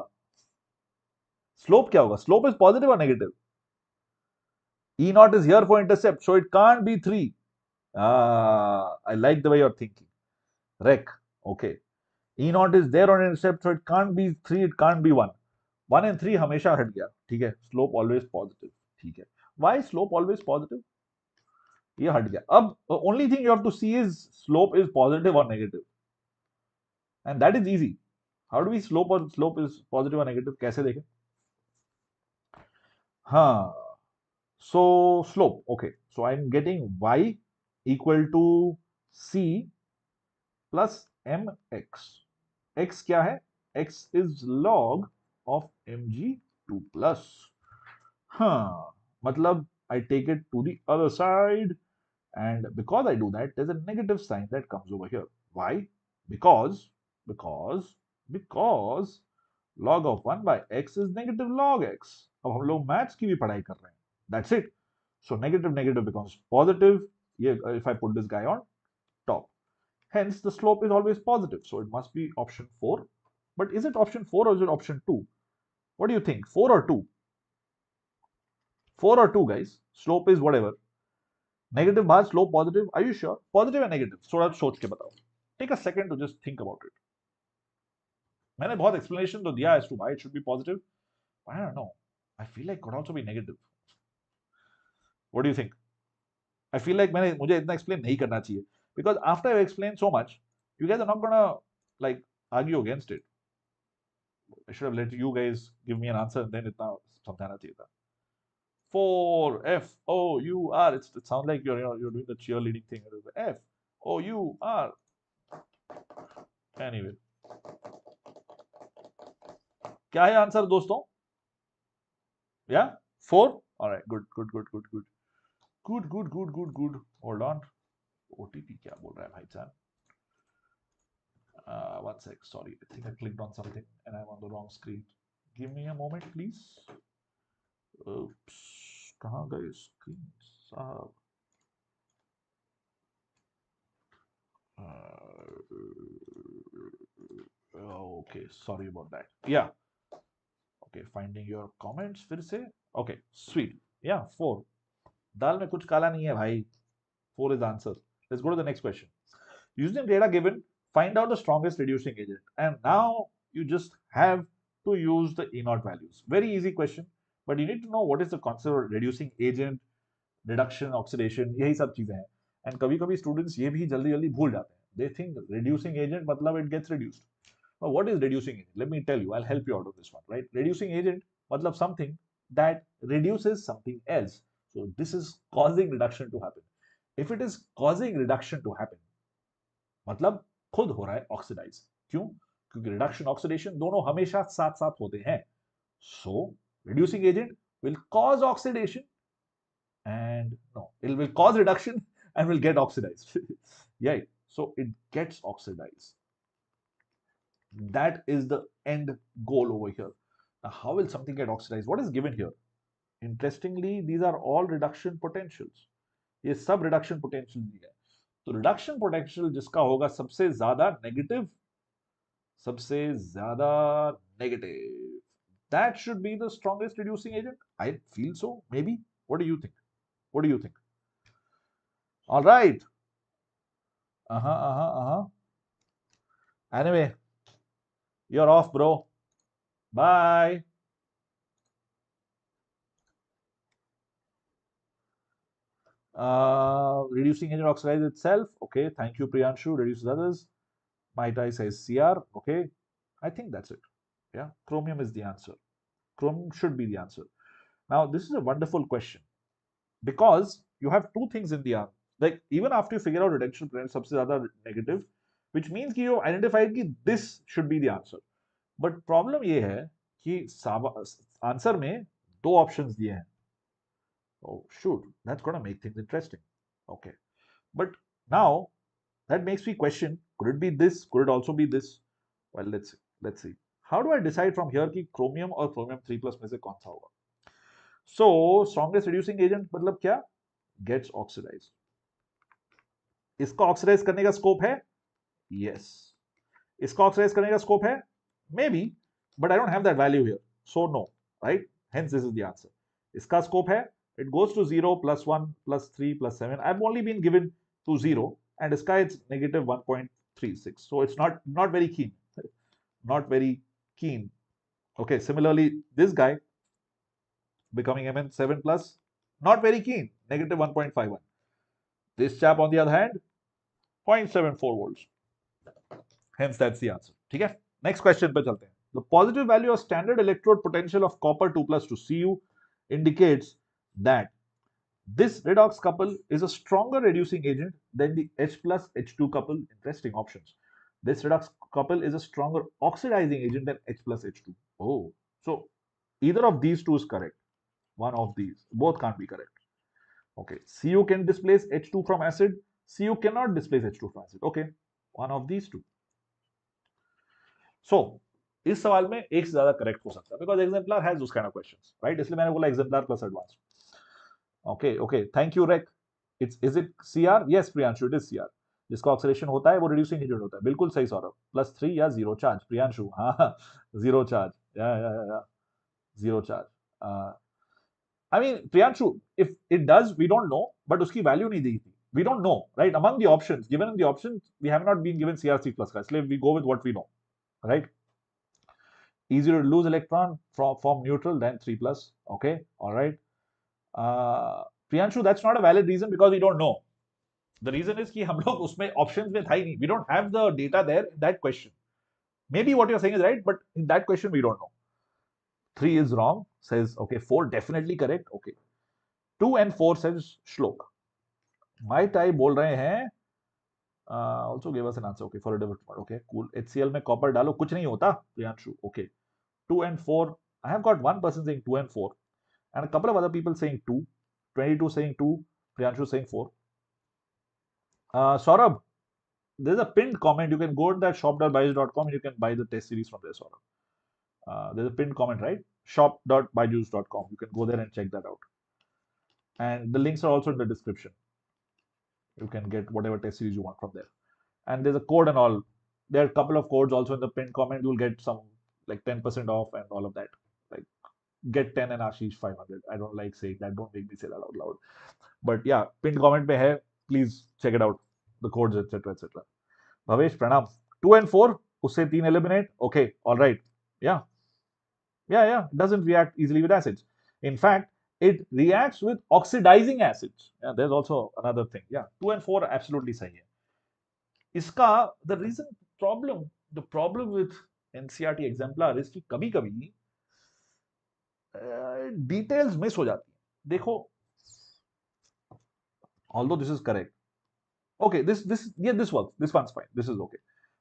Speaker 1: स्लोप इज पॉजिटिव और negative. E naught is here for intercept, so it can't be 3. I like the way you are thinking. रेक, okay. E naught is there on intercept, so it can't be 3, it can't be 1. 1 and 3 हमेशा हट गया, ठीक है. Slope always positive, ठीक है. Why slope always positive? ये हट गया. अब only thing you have to see is slope is positive और negative, and that is easy. How do we slope is positive और नेगेटिव? कैसे देखें? Huh. So slope. Okay. So I'm getting y equal to c plus mx. x क्या है? x is log of mg2 plus. Huh. मतलब I take it to the other side, and because I do that, there's a negative sign that comes over here. Why? Because because because log of 1 by x is negative log x. अब हम लोग maths की भी पढ़ाई कर रहे हैं. That's it. So negative negative becomes positive. If I put this guy on top. Hence, the slope is always positive. So it must be option 4. But is it option 4 or is it option 2? What do you think? 4 or 2? 4 or 2, guys. Slope is whatever. Negative bar, slope positive. Are you sure? Positive and negative. थोड़ा सोच के बताओ. Take a second to just think about it. मैंने बहुत explanation तो दिया as to why it should be positive. I don't know. I feel like it could also be negative. What do you think? I feel like मुझे इतना explain नहीं करना चाहिए. Because after I explain so much, you guys are not gonna like argue against it. I should have let you guys give me an answer and then इतना समझाना चाहिए था. 4 F O U R. It sounds like you're doing the cheerleading thing. F O U R. Anyway, क्या है answer दोस्तों? Yeah, 4. All right, good. Hold on. OTP क्या बोल रहा है भाई साहब? One sec. Sorry, I think I clicked on something and I'm on the wrong screen. Give me a moment, please. Oops. कहाँ गए screen साहब? Okay, sorry about that. Yeah. Okay, finding your comments फिर से. Okay, sweet. Yeah, 4. दाल में कुछ काला नहीं है भाई. 4 is the answer. Let's go to the next question. Using data given, find out the strongest reducing agent. And now you just have to use the E naught values. Very easy question, but you need to know what is the concept of reducing agent, reduction, oxidation, यही सब चीजें हैं. And कभी-कभी students ये भी जल्दी-जल्दी भूल जाते हैं. They think reducing agent मतलब it gets reduced. But what is reducing agent? Let me tell you. I'll help you out of this one, right? Reducing agent मतलब something that reduces something else. So this is causing reduction to happen. If it is causing reduction to happen, मतलब खुद हो रहा है oxidise. क्यों? क्योंकि reduction oxidation दोनों हमेशा साथ साथ होते हैं. So reducing agent will cause oxidation and no, it will cause reduction and will get oxidized. Yeah, so it gets oxidized. That is the end goal over here. Now, how will something get oxidized? What is given here? Interestingly, these are all reduction potentials. ये सब reduction potential दिए हैं. तो reduction potential जिसका होगा सबसे ज्यादा negative, that should be the strongest reducing agent. I feel so. Maybe. What do you think? All right. Anyway, you're off, bro. Bye. Reducing agent oxidizes itself. Okay, thank you, Priyanshu. Reduces others. My tie says CR. Okay, I think that's it. Yeah, chromium is the answer. Chromium should be the answer. Now, this is a wonderful question because you have two things in the answer. Like even after you figure out reduction potential सबसे ज़्यादा negative, which means कि you identified कि this should be the answer. But problem ये है कि answer में दो options दिए हैं. Oh shoot, that's gonna make things interesting. Okay, but now that makes me question: could it be this? Could it also be this? Well, let's see. How do I decide from here कि chromium और chromium 3+ में से कौन सा होगा? So strongest reducing agent मतलब क्या? Gets oxidized. इसका ऑक्सीडाइज करने का स्कोप है? Yes. इसका ऑक्सीडाइज करने का स्कोप है? Maybe, but I don't have that value here, so no, right? Hence this is the answer. इसका स्कोप है? It goes to 0, +1, +3, +7. I've only been given to 0, and इसका it's -1.36. So it's not very keen. Not very keen. Okay, similarly, this guy becoming Mn7+, not very keen, -1.51. This chap on the other hand, 0.74 volts. Hence that's the answer. ठीक है? Next question पे चलते हैं. The positive value of standard electrode potential of copper 2+ to Cu indicates that this redox couple is a stronger reducing agent than the H plus H2 couple. Interesting options. This redox couple is a stronger oxidizing agent than H plus H2. Oh, so either of these two is correct. One of these. Both can't be correct. Okay, Cu can displace H2 from acid. Cu cannot displace H2 from acid. Okay, one of these two. So इस सवाल में एक से ज्यादा correct हो सकता है because exemplar has those kind of questions, right? इसलिए मैंने बोला exemplar plus advance. Okay, thank you Rek. Is it CR? Yes Priyanshu, it is CR. जिसका ऑक्सीडेशन होता है वो रिड्यूसिंग एजेंट होता है. बिल्कुल सही सौरभ. +3 या जीरो चार्ज. प्रियांशु हाँ जीरो चार्ज. या zero charge. I mean Priyanshu, if it does we don't know, but उसकी वैल्यू नहीं दी थी. We don't know, right? Among the options given in the options we have not been given CRC plus का, इसलिए we go with what we know, right? Easier to lose electron from neutral than 3 plus. Okay, all right. Priyanshu, that's not a valid reason because we don't know. The reason is कि हम लोग उसमें options में था ही नहीं. We don't have the data there in that question. Maybe what you're saying is right, but in that question we don't know. 3 is wrong, says okay. 4 definitely correct. Okay. 2 and 4 says Shlok. My type बोल रहे हैं. Also gave us an answer. Okay, for a different one. Okay, cool. HCl में copper डालो कुछ नहीं होता. Priyanshu. Okay. 2 and 4. I have got one person saying 2 and 4, and a couple of other people saying 2. 22 saying 2. Priyanshu saying 4. Saurabh, there's a pinned comment. You can go to that shop.byju's.com and you can buy the test series from there, Saurabh. There's a pinned comment, right? Shop.byju's.com. You can go there and check that out. And the links are also in the description. You can get whatever test series you want from there. And there's a code and all. There are a couple of codes also in the pinned comment. You'll get some like 10% off and all of that. Like get 10 and Ashish 500. I don't like saying that. Don't make me say that out loud. But yeah, pinned comment पे है. Please check it out. The codes, etc. etc. Bhavesh, pranam. 2 and 4. उससे 3 eliminate. Okay, all right. Yeah. It doesn't react easily with acids. In fact, it reacts with oxidizing acids. Yeah, there's also another thing. Yeah, 2 and 4 absolutely सही है. इसका the problem with NCERT exemplar is कि कभी-कभी details miss हो जाती हैं. देखो, although this is correct. Okay, this works. This one's fine. This is okay.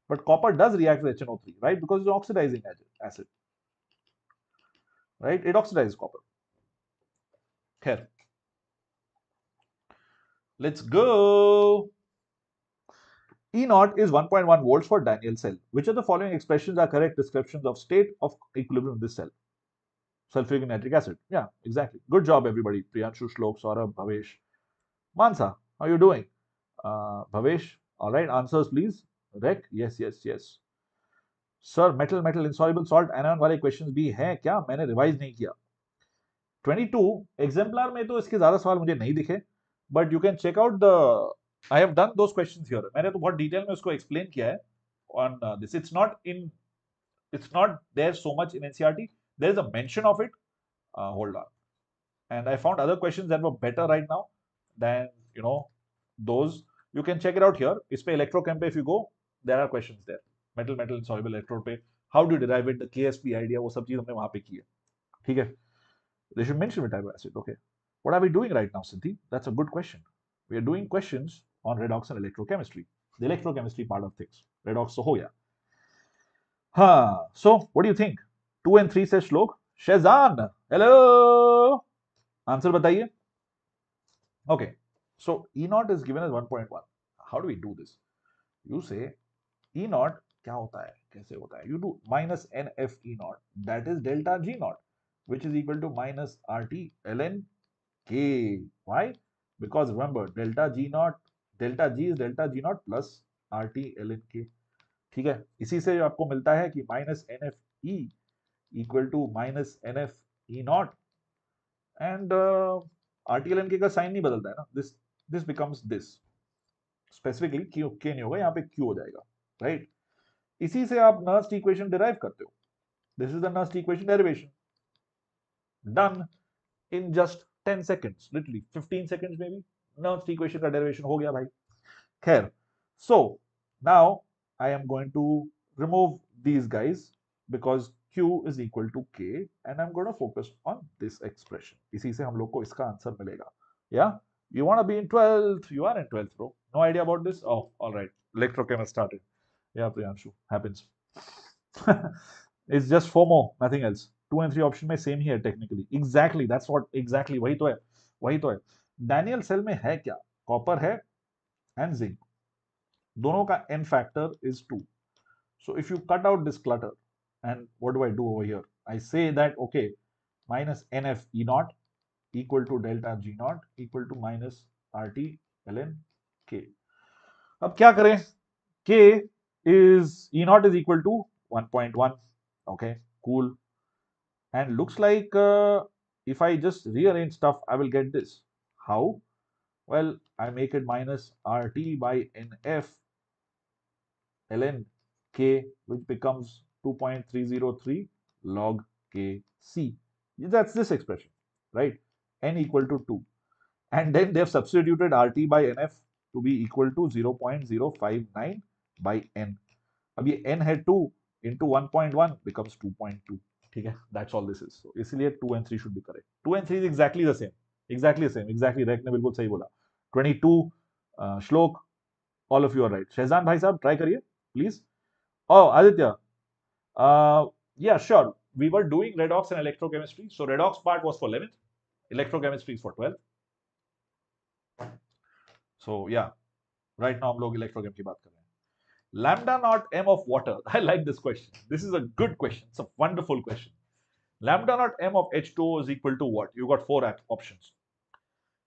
Speaker 1: But copper does react with HNO3, right? Because it's an oxidizing acid. Right? It oxidizes copper. Here. Let's go. E0 is 1.1 volts for Daniel cell. Which of the following expressions are correct descriptions of state of equilibrium in this cell? Sulfuric and nitric acid. Yeah, exactly. Good job, everybody. Priyanshu, Shlok, Saurabh, Bhavesh. Mansa, how are you doing? Bhavesh, all right. Answers, please. Rek, yes. Sir, metal insoluble salt anion वाले questions भी हैं क्या? मैंने revise नहीं किया. 22 exemplar में तो इसके ज़्यादा सवाल मुझे नहीं दिखे, but you can check out the. I have done those questions here. मैंने तो बहुत डिटेल में उसको explain किया है on this. It's not there so much in NCERT. There is a mention of it. Hold on. And I found other questions that were better right now than those. You can check it out here. इस पे Electrochem पे if you go, there are questions there. Metal insoluble electrode पे how do you derive it, the KSP idea, वो सब चीज हमने वहाँ पे की है. ठीक है. They should mention with type of acid. Okay. What are we doing right now, Siddhi? That's a good question. We are doing questions on redox and electrochemistry. The electrochemistry part of things. Redox तो हो गया. So what do you think? 2 and 3 says Shlok. Shazan, hello. Answer बताइए. Okay. So E0 is given as 1.1. How do we do this? You say E0 क्या होता है? कैसे होता है? You do minus NF E0. That is delta G0, which is equal to minus RT ln K. Why? Because remember delta G is delta G0 plus RT ln K. ठीक है. इसी से आपको मिलता है कि minus NF E equal to minus NF E0 and RT ln K का sign नहीं बदलता है ना. This becomes this. Specifically K नहीं होगा, यहाँ पे Q हो जाएगा, right? इसी से आप Nernst equation derive करते हो. This is the Nernst equation derivation. Done in just 10 seconds, literally 15 seconds maybe. Nernst equation का derivation हो गया भाई. खैर, so now I am going to remove these guys because Q is equal to K and I'm going to focus on this expression. इसी से हम लोग को इसका आंसर मिलेगा. Yeah, you want to be in 12th, you are in 12th, bro. No idea about this? Oh, all right. Electrochem has started. Yeah, Priyanshu, happens. It's just FOMO, nothing else. 2 and 3 option में same ही है technically. Exactly, that's what exactly वही तो है, वही तो है. Daniel cell में है क्या? Copper है and zinc. दोनों का n factor is 2. So if you cut out this clutter, and what do I do over here? I say that, okay, minus NF E naught equal to delta G naught equal to minus RT ln K. अब क्या करें? K is E naught is equal to 1.1. Okay, cool. And looks like if I just rearrange stuff, I will get this. How? Well, I make it minus RT by NF ln K, which becomes 2.303 log Kc. That's this expression, right? N equal to 2. And then they've substituted RT by NF to be equal to 0.059 by N. अब ये N है 2 into 1.1 becomes 2.2. ठीक है, that's all this is. So इसलिए 2 and 3 should be correct. 2 and 3 is exactly the same. Exactly the same. Exactly, Rek ने बिल्कुल सही बोला. 22, Shlok, all of you are right. Shahzan भाई साहब try करिए, please. Oh, Aditya. Yeah, sure. We were doing redox and electrochemistry. So redox part was for 11th. Electrochemistry is for 12th. So yeah, right now हम लोग electrochem की बात कर रहे हैं. Lambda naught m of water. I like this question. This is a good question. It's a wonderful question. Lambda naught m of H2O is equal to what? You got 4 options.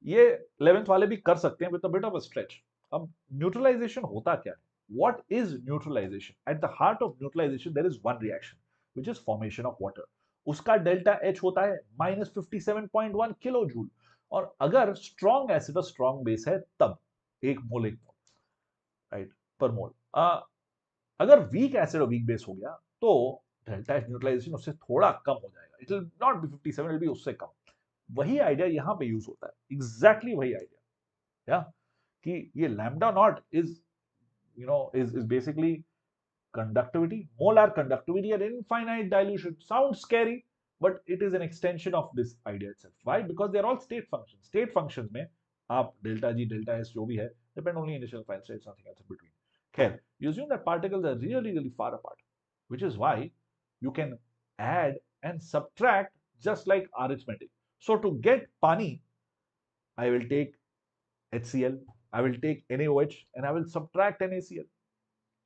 Speaker 1: ये 11th वाले भी कर सकते हैं with a bit of a stretch. अब neutralization होता क्या है? What is neutralization? At the heart of neutralization, there is one reaction, which is formation of water. उसका delta H होता है minus 57.1 किलोजूल. और अगर strong acid और strong base है तब 1 मोल, right, per mole. अगर वीक एसिड और वीक बेस हो गया तो डेल्टा एच न्यूट्रलाइजेशन उससे थोड़ा कम हो जाएगा. It will not be 57, it will be उससे कम. वही आइडिया यहां पे यूज होता है. एग्जैक्टली वही आइडिया, या कि ये lambda naught is is basically conductivity, molar conductivity at infinite dilution. Sounds scary, but it is an extension of this idea itself. Why? Because they are all state functions. State functions में आप delta G, delta S जो भी है, depend only initial final state, nothing else in between. Okay, you assume that particles are really, really far apart, which is why you can add and subtract just like arithmetic. So to get pani, I will take HCl, I will take NaOH, and I will subtract NaCl.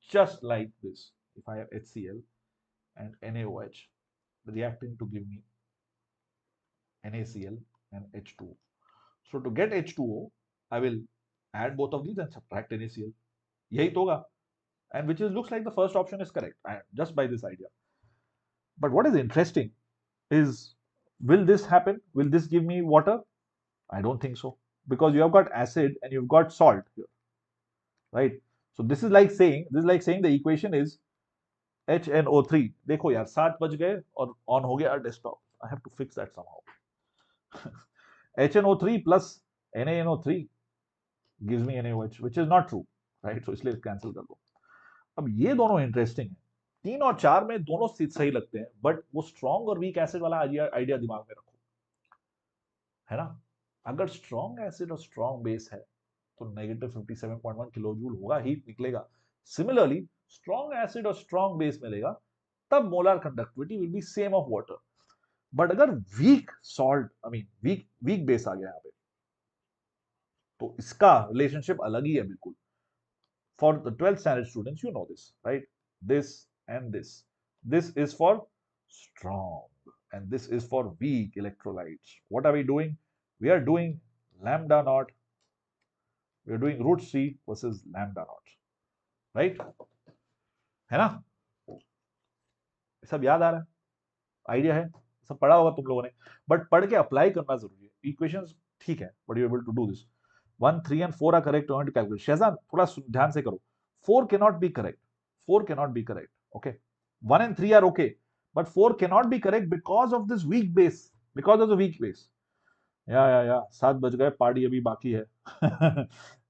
Speaker 1: Just like this. If I have HCl and NaOH reacting to give me NaCl and H2O. So to get H2O, I will add both of these and subtract NaCl. यही तो होगा. And which is looks like the first option is correct, just by this idea. But what is interesting is, will this happen? Will this give me water? I don't think so, because you have got acid and you've got salt here, right? So this is like saying the equation is HNO3. देखो यार 7 बज गए और on हो गया desktop. I have to fix that somehow. HNO3 plus NaNO3 gives me NaOH, which is not true, right? So इसलिए cancel कर दो. अब ये दोनों इंटरेस्टिंग है. 3 और 4 में दोनों सही लगते हैं, बट वो स्ट्रॉन्ग और वीक एसिड वाला आइडिया दिमाग में रखो, है ना. अगर स्ट्रॉन्ग एसिड और स्ट्रॉन्ग बेस है तो नेगेटिव 57.1 किलोजूल होगा, हीट निकलेगा. सिमिलरली स्ट्रॉन्ग एसिड और स्ट्रॉन्ग बेस मिलेगा तब molar conductivity will be same of water. But अगर वीक सॉल्ट, वीक बेस आ गया यहाँ पे, तो इसका रिलेशनशिप अलग ही है बिल्कुल. For the 12th standard students, you know this, right? This and this. This is for strong and this is for weak electrolytes. What are we doing? We are doing lambda naught. We are doing root C versus lambda naught, right? है ना? सब याद आ रहा है? Idea है? सब पढ़ा होगा तुम लोगों ने, बट पढ़ के अप्लाई करना जरूरी है. इक्वेशंस ठीक है, but you able to do this. 1, 3 and 4 are correct. You want to calculate. Shehzad, थोड़ा ध्यान से करो. 4 cannot be correct. 4 cannot be correct. Okay. 1 and 3 are okay, but 4 cannot be correct because of this weak base. Because of the weak base. Yeah. 7 बज गए, party अभी बाकी है.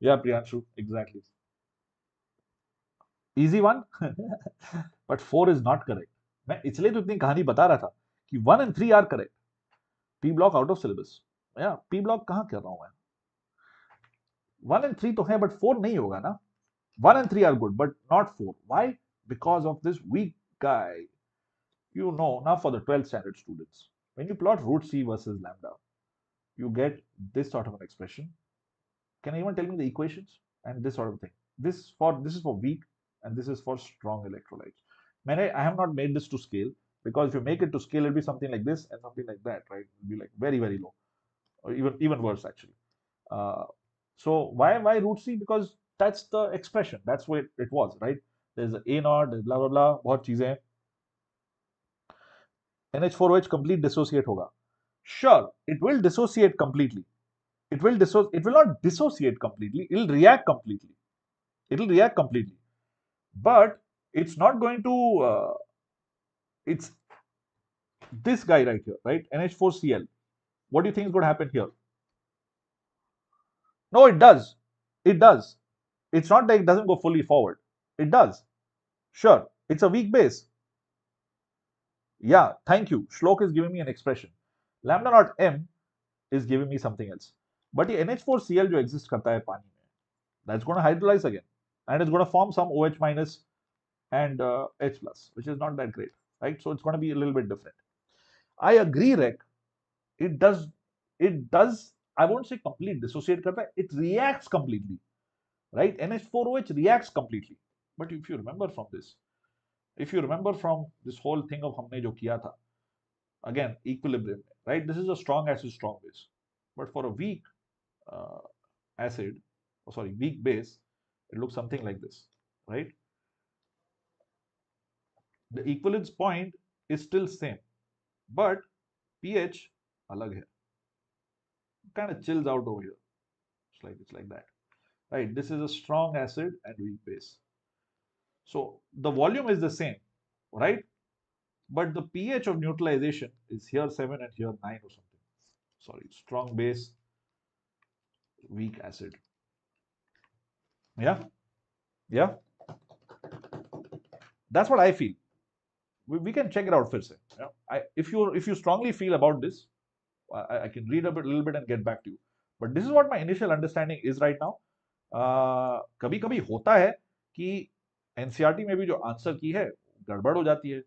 Speaker 1: Yeah, Priyanshu, exactly. Easy one. But 4 is not correct. मैं इसलिए तो इतनी कहानी बता रहा था कि 1 and 3 are correct. P block out of syllabus. या पी ब्लॉक कहाँ कर रहा हूं मैं? 1 and 3 तो है, बट 4 नहीं होगा ना. 1 and 3 are good, but not 4. Why? Because of this weak guy. You know, now for the 12th standard students, when you plot root C versus lambda, you get this sort of an expression. Can anyone tell me the equations? And this sort of thing. This is for weak, and this is for strong electrolytes. I have not made this to scale, because if you make it to scale, it'll be something like this and something like that, right? It'll be like very, very low, or even worse actually. So why root C? Because that's the expression. That's what it was, right? There's a naught, there's blah blah blah. बहुत चीजें हैं. NH4OH complete dissociate होगा. Sure, it will dissociate completely. It will not dissociate completely. It'll react completely. But it's not going to. It's this guy right here, right? NH4Cl. What do you think is going to happen here? No, it does. It does. It's not that it doesn't go fully forward. It does. Sure, it's a weak base. Yeah, thank you. Shlok is giving me an expression. Lambda naught M is giving me something else. But the NH4Cl जो exist करता है पानी में, that's going to hydrolyze again, and it's going to form some OH minus and H plus, which is not that great, right? So it's going to be a little bit different. I agree, Rek. It does. I won't say complete dissociate करता है. It reacts completely, right? NH4OH reacts completely. But if you remember from this, whole thing of हमने जो किया था, again equilibrium, right? This is a strong acid, strong base, but for a weak weak base, it looks something like this, right? The equivalence point is still same, but pH alag hai. Kind of chills out over here. It's like that, right? This is a strong acid and weak base. So the volume is the same, right? But the pH of neutralization is here 7 and here 9 or something. Sorry, strong base, weak acid. Yeah. That's what I feel. We can check it out first. If you strongly feel about this, I can read a little bit and get back to you. But this is what my initial understanding is right now. कभी कभी होता है कि NCERT में भी जो answer की है गड़बड़ हो जाती है.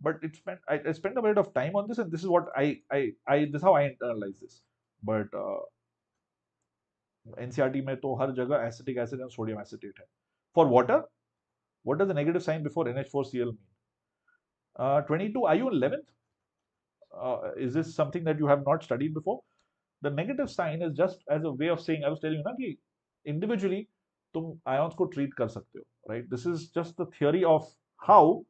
Speaker 1: But I spent a bit of time on this, and this is what this is how I internalize this. But NCERT में तो हर जगह acetic acid and sodium acetate है. For water, what does the negative sign before NH4Cl mean? 22, are you in 11th? Is this something that you have not studied before? The negative sign is just as a way of saying, I was telling you ना कि individually तुम ions को treat कर सकते हो, right? This is just the theory of how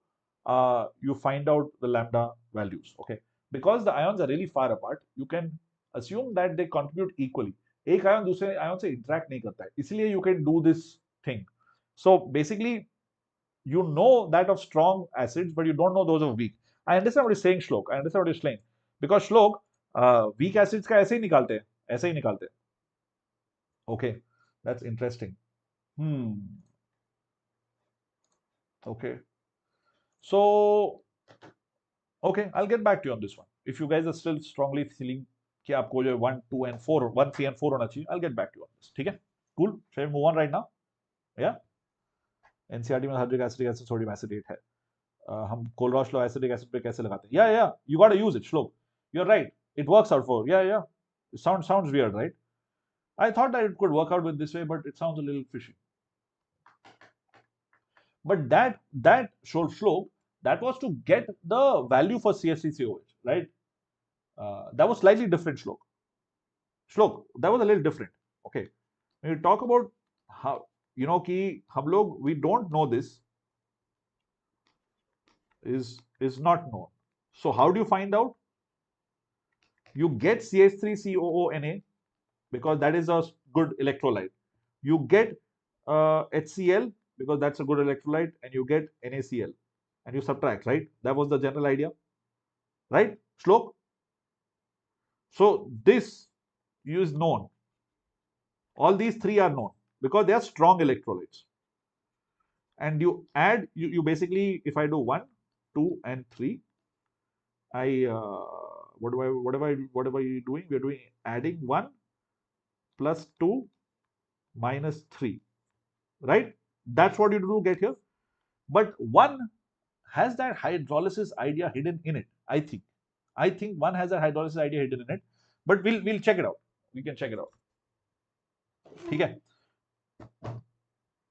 Speaker 1: you find out the lambda values, okay? Because the ions are really far apart, you can assume that they contribute equally. एक ion दूसरे ion से interact नहीं करता है, इसलिए you can do this thing. So basically, you know that of strong acids, but you don't know those of weak. I understand what you're saying, Shlok. I understand what you're saying. Because Shlok, weak acids का ऐसे ही निकालते हैं, ऐसे ही निकालते हैं. Okay, that's interesting. Okay. So, okay, I'll get back to you on this one. If you guys are still strongly feeling कि आपको जो 1, 2 and 4, 1, 3 and 4 होना चाहिए, I'll get back to you on this. ठीक है? Cool. Shall we move on right now? Yeah. NCERT में हर जगह acetic acid sodium acetate है. हम कोलरॉश लॉ एसिटिक एसिड पे कैसे लगाते हैं? Yeah, you got to use it, Shlok. You're right. It works out for. Yeah. It sounds weird, right? I thought that it could work out with this way, but it sounds a little fishy. But that Shlok, that was to get the value for CH3COH, right? That was slightly different, Shlok. Shlok, that was a little different. Okay. When you talk about how, you know, कि हम लोग, we don't know this, is not known. So how do you find out? You get CH3COONA because that is a good electrolyte. You get HCl because that's a good electrolyte, and you get NaCl, and you subtract, right? That was the general idea, right, Shlok? So this is known. All these three are known because they are strong electrolytes. And you add, you basically, if I do 1, 2 and 3. Whatever you doing, we are doing adding 1 plus 2 minus 3, right? That's what you do get here. But 1 has that hydrolysis idea hidden in it, I think. I think 1 has that hydrolysis idea hidden in it, but we'll check it out. We can check it out. Okay.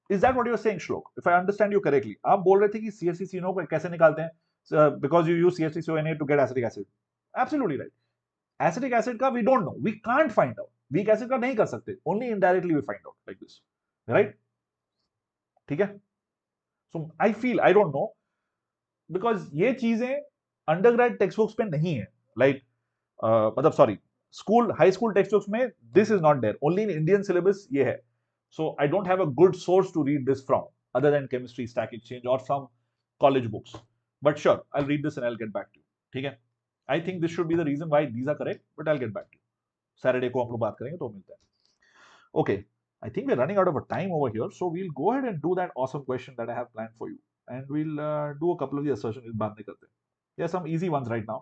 Speaker 1: Is that what you're saying, Shlok? If I understand you correctly, आप बोल रहे थे कि CH3CNO को कैसे निकालते हैं? Because you use CH3CONA to get acetic acid. Absolutely right. Acetic acid का we don't know. We can't find out. Weak acid का नहीं कर सकते. Only indirectly we find out like this, right? ठीक है? So I feel, I don't know, because ये चीजें undergrad textbooks पे नहीं है. Like मतलब sorry, high school textbooks में this is not there. Only in Indian syllabus ये है. So I don't have a good source to read this from, other than chemistry, stack exchange, or some college books. But sure, I'll read this and I'll get back to you. ठीक है? I think this should be the reason why these are correct, but I'll get back to you. Saturday को हम लोग बात करेंगे तो मिलता है. Okay, I think we're running out of time over here, so we'll go ahead and do that awesome question that I have planned for you, and we'll do a couple of the assertions. बाद में करते हैं. There are some easy ones right now,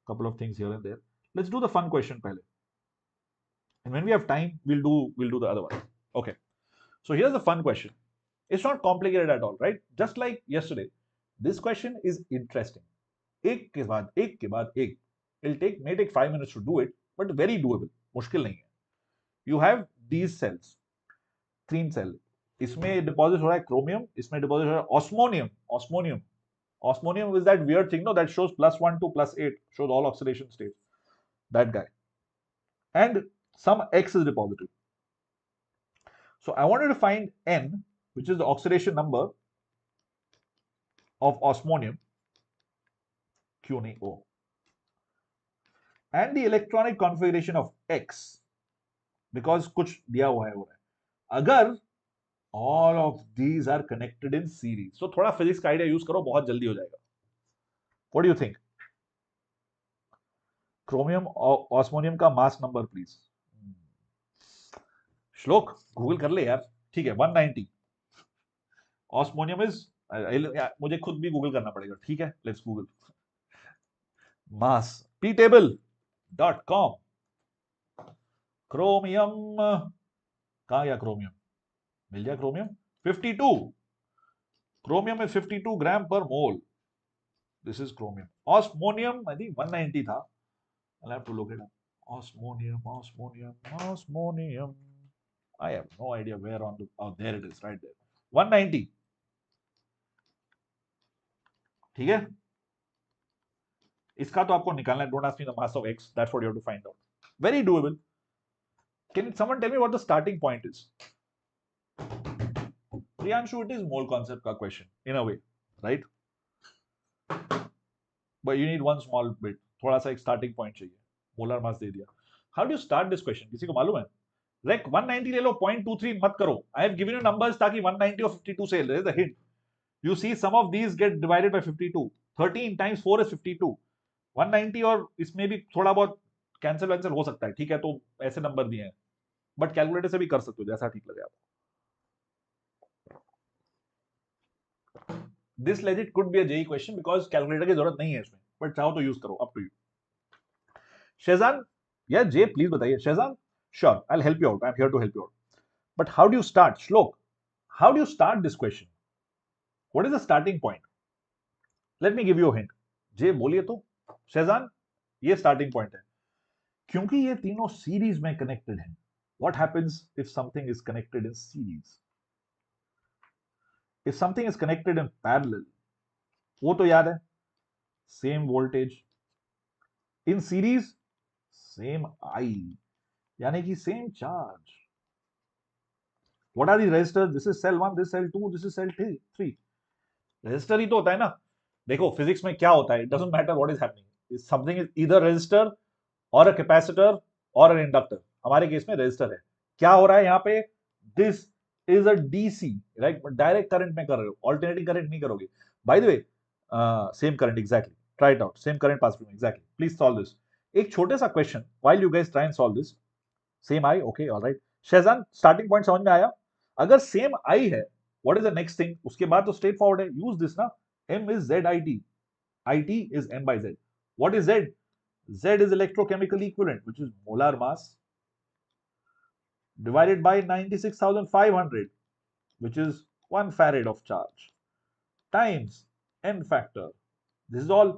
Speaker 1: couple of things here and there. Let's do the fun question पहले, and when we have time, we'll do the other one. Okay. So here's the fun question. It's not complicated at all, right? Just like yesterday, this question is interesting. एक के बाद एक. May take 5 minutes to do it, but very doable. मुश्किल नहीं है. You have these cells, 3 cell. इसमें deposit हो रहा है chromium, इसमें deposit हो रहा है osmonium. Osmonium is that weird thing, no, that shows +1 to +8, shows all oxidation states. That guy. And some X is deposited. So I wanted to find N, which is the oxidation number of osmonium, QnO, and the electronic configuration of X, because कुछ दिया हुआ है वो है. अगर all of these are connected in series, so थोड़ा physics का idea use करो, बहुत जल्दी हो जाएगा. What do you think? Chromium और osmonium का mass number, please. श्लोक गूगल कर ले यार. ठीक है, 190. ऑस्मोनियम इज, मुझे खुद भी गूगल करना पड़ेगा. ठीक है, let's Google. Mass ptable.com. Chromium कहां गया? क्रोमियम मिल गया. क्रोमियम 52. क्रोमियम इज 52 ग्राम पर mole. This is chromium. Osmium I think 190 था. I have to look it up. Osmium. I have no idea where on the, oh, there it is, right there. 190. ठीक है? इसका तो आपको निकालना है. Don't ask me the mass of X. That's what you have to find out. Very doable. Can someone tell me what the starting point is? Priyanshu, it is mole concept का question in a way, right? But you need one small bit. थोड़ा सा एक starting point चाहिए. Molar mass दे दिया. How do you start this question? किसी को मालूम है? Like 190 ले लो, 0.23 मत करो. I have given you numbers ताकि 190 और 52 से. There is a hint. You see some of these get divided by 52. 13 times 4 is 52. 190 और इसमें भी थोड़ा बहुत कैंसिल हो सकता है. ठीक है, तो ऐसे नंबर दिए हैं, बट कैलकुलेटर से भी कर सकते हो जैसा ठीक लगे आपको. This legit could be a JEE question because calculator की जरूरत नहीं है इसमें, बट चाहो तो यूज करो. Up to you. शेजान, या जे प्लीज बताइए. Schezwan, sure, I'll help you out. I'm here to help you out. But how do you start? Shlok, how do you start this question? What is the starting point? Let me give you a hint. जे बोलिए तो. शेजान, ये starting point है. क्योंकि ये तीनों series में connected हैं. What happens if something is connected in series? If something is connected in parallel, वो तो याद है. Same voltage. In series, same I. यानी कि same charge. What are the resistors? This is cell 1, this is cell 2, this is cell 3. Resistor ही तो होता है ना. देखो फिजिक्स में क्या होता है, it doesn't matter what is happening. Something is either resistor or a capacitor or an inductor. हमारे केस में रेजिस्टर है. क्या हो रहा है यहाँ पे? This is a DC, right? Direct current में कर रहे हो, ऑल्टरनेटिंग करंट नहीं करोगे. By the way, same current exactly. Try it out. Same current pass through exactly. Please solve this. एक छोटे सा question while you guys try and solve this. Same I, okay, alright. Schezwan, starting point समझ में आया? अगर same आई है, what is the next thing? उसके बाद तो स्ट्रेट फॉरवर्ड है. यूज दिस ना. M is ZIT. IT is m by z. What is z? Z is electrochemical equivalent, which is molar mass, divided by 96,500, which is 1 farad of charge, times n factor. This is all.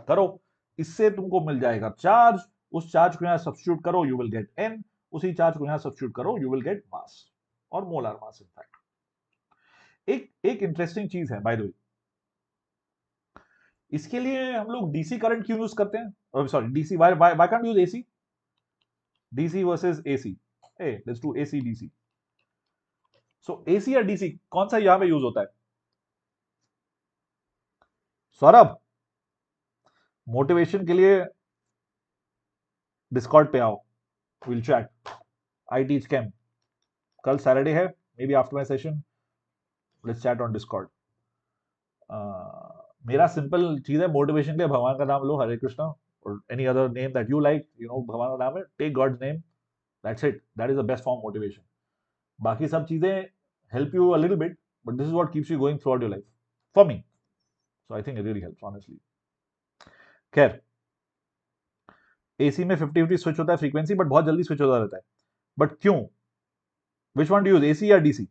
Speaker 1: करो, इससे तुमको मिल जाएगा charge, उस charge को यहां substitute करो, you will get n, उसी charge को यहां सब्स्टिट्यूट करो, यू विल गेट मास और मोलार मास इनफैक्ट। एक इंटरेस्टिंग चीज है बाय द वे, इसके लिए हम लोग डीसी करंट क्यों यूज करते हैं, sorry DC, why can't use AC, DC versus AC, hey let's do AC DC. So AC या DC कौन सा यहां पे यूज होता है? सौरभ, मोटिवेशन के लिए डिस्कॉर्ड पे आओ, विल चैट। आई टीच केम, कल सैटरडे है, may be after my session let's chat on Discord. मेरा सिंपल चीज है, मोटिवेशन के लिए भगवान का नाम लो, हरे कृष्णा, और any other name that you like, you know, भगवान का नाम है, take God's name, that's it, that is the best form motivation. बाकी सब चीजें help you a little bit, but this is what keeps you going throughout your life for me, so I think it really helps honestly. खैर, AC में 50-50 switch होता है frequency, but बहुत जल्दी switch होता रहता है, बट क्यों? Which one do use, AC या DC?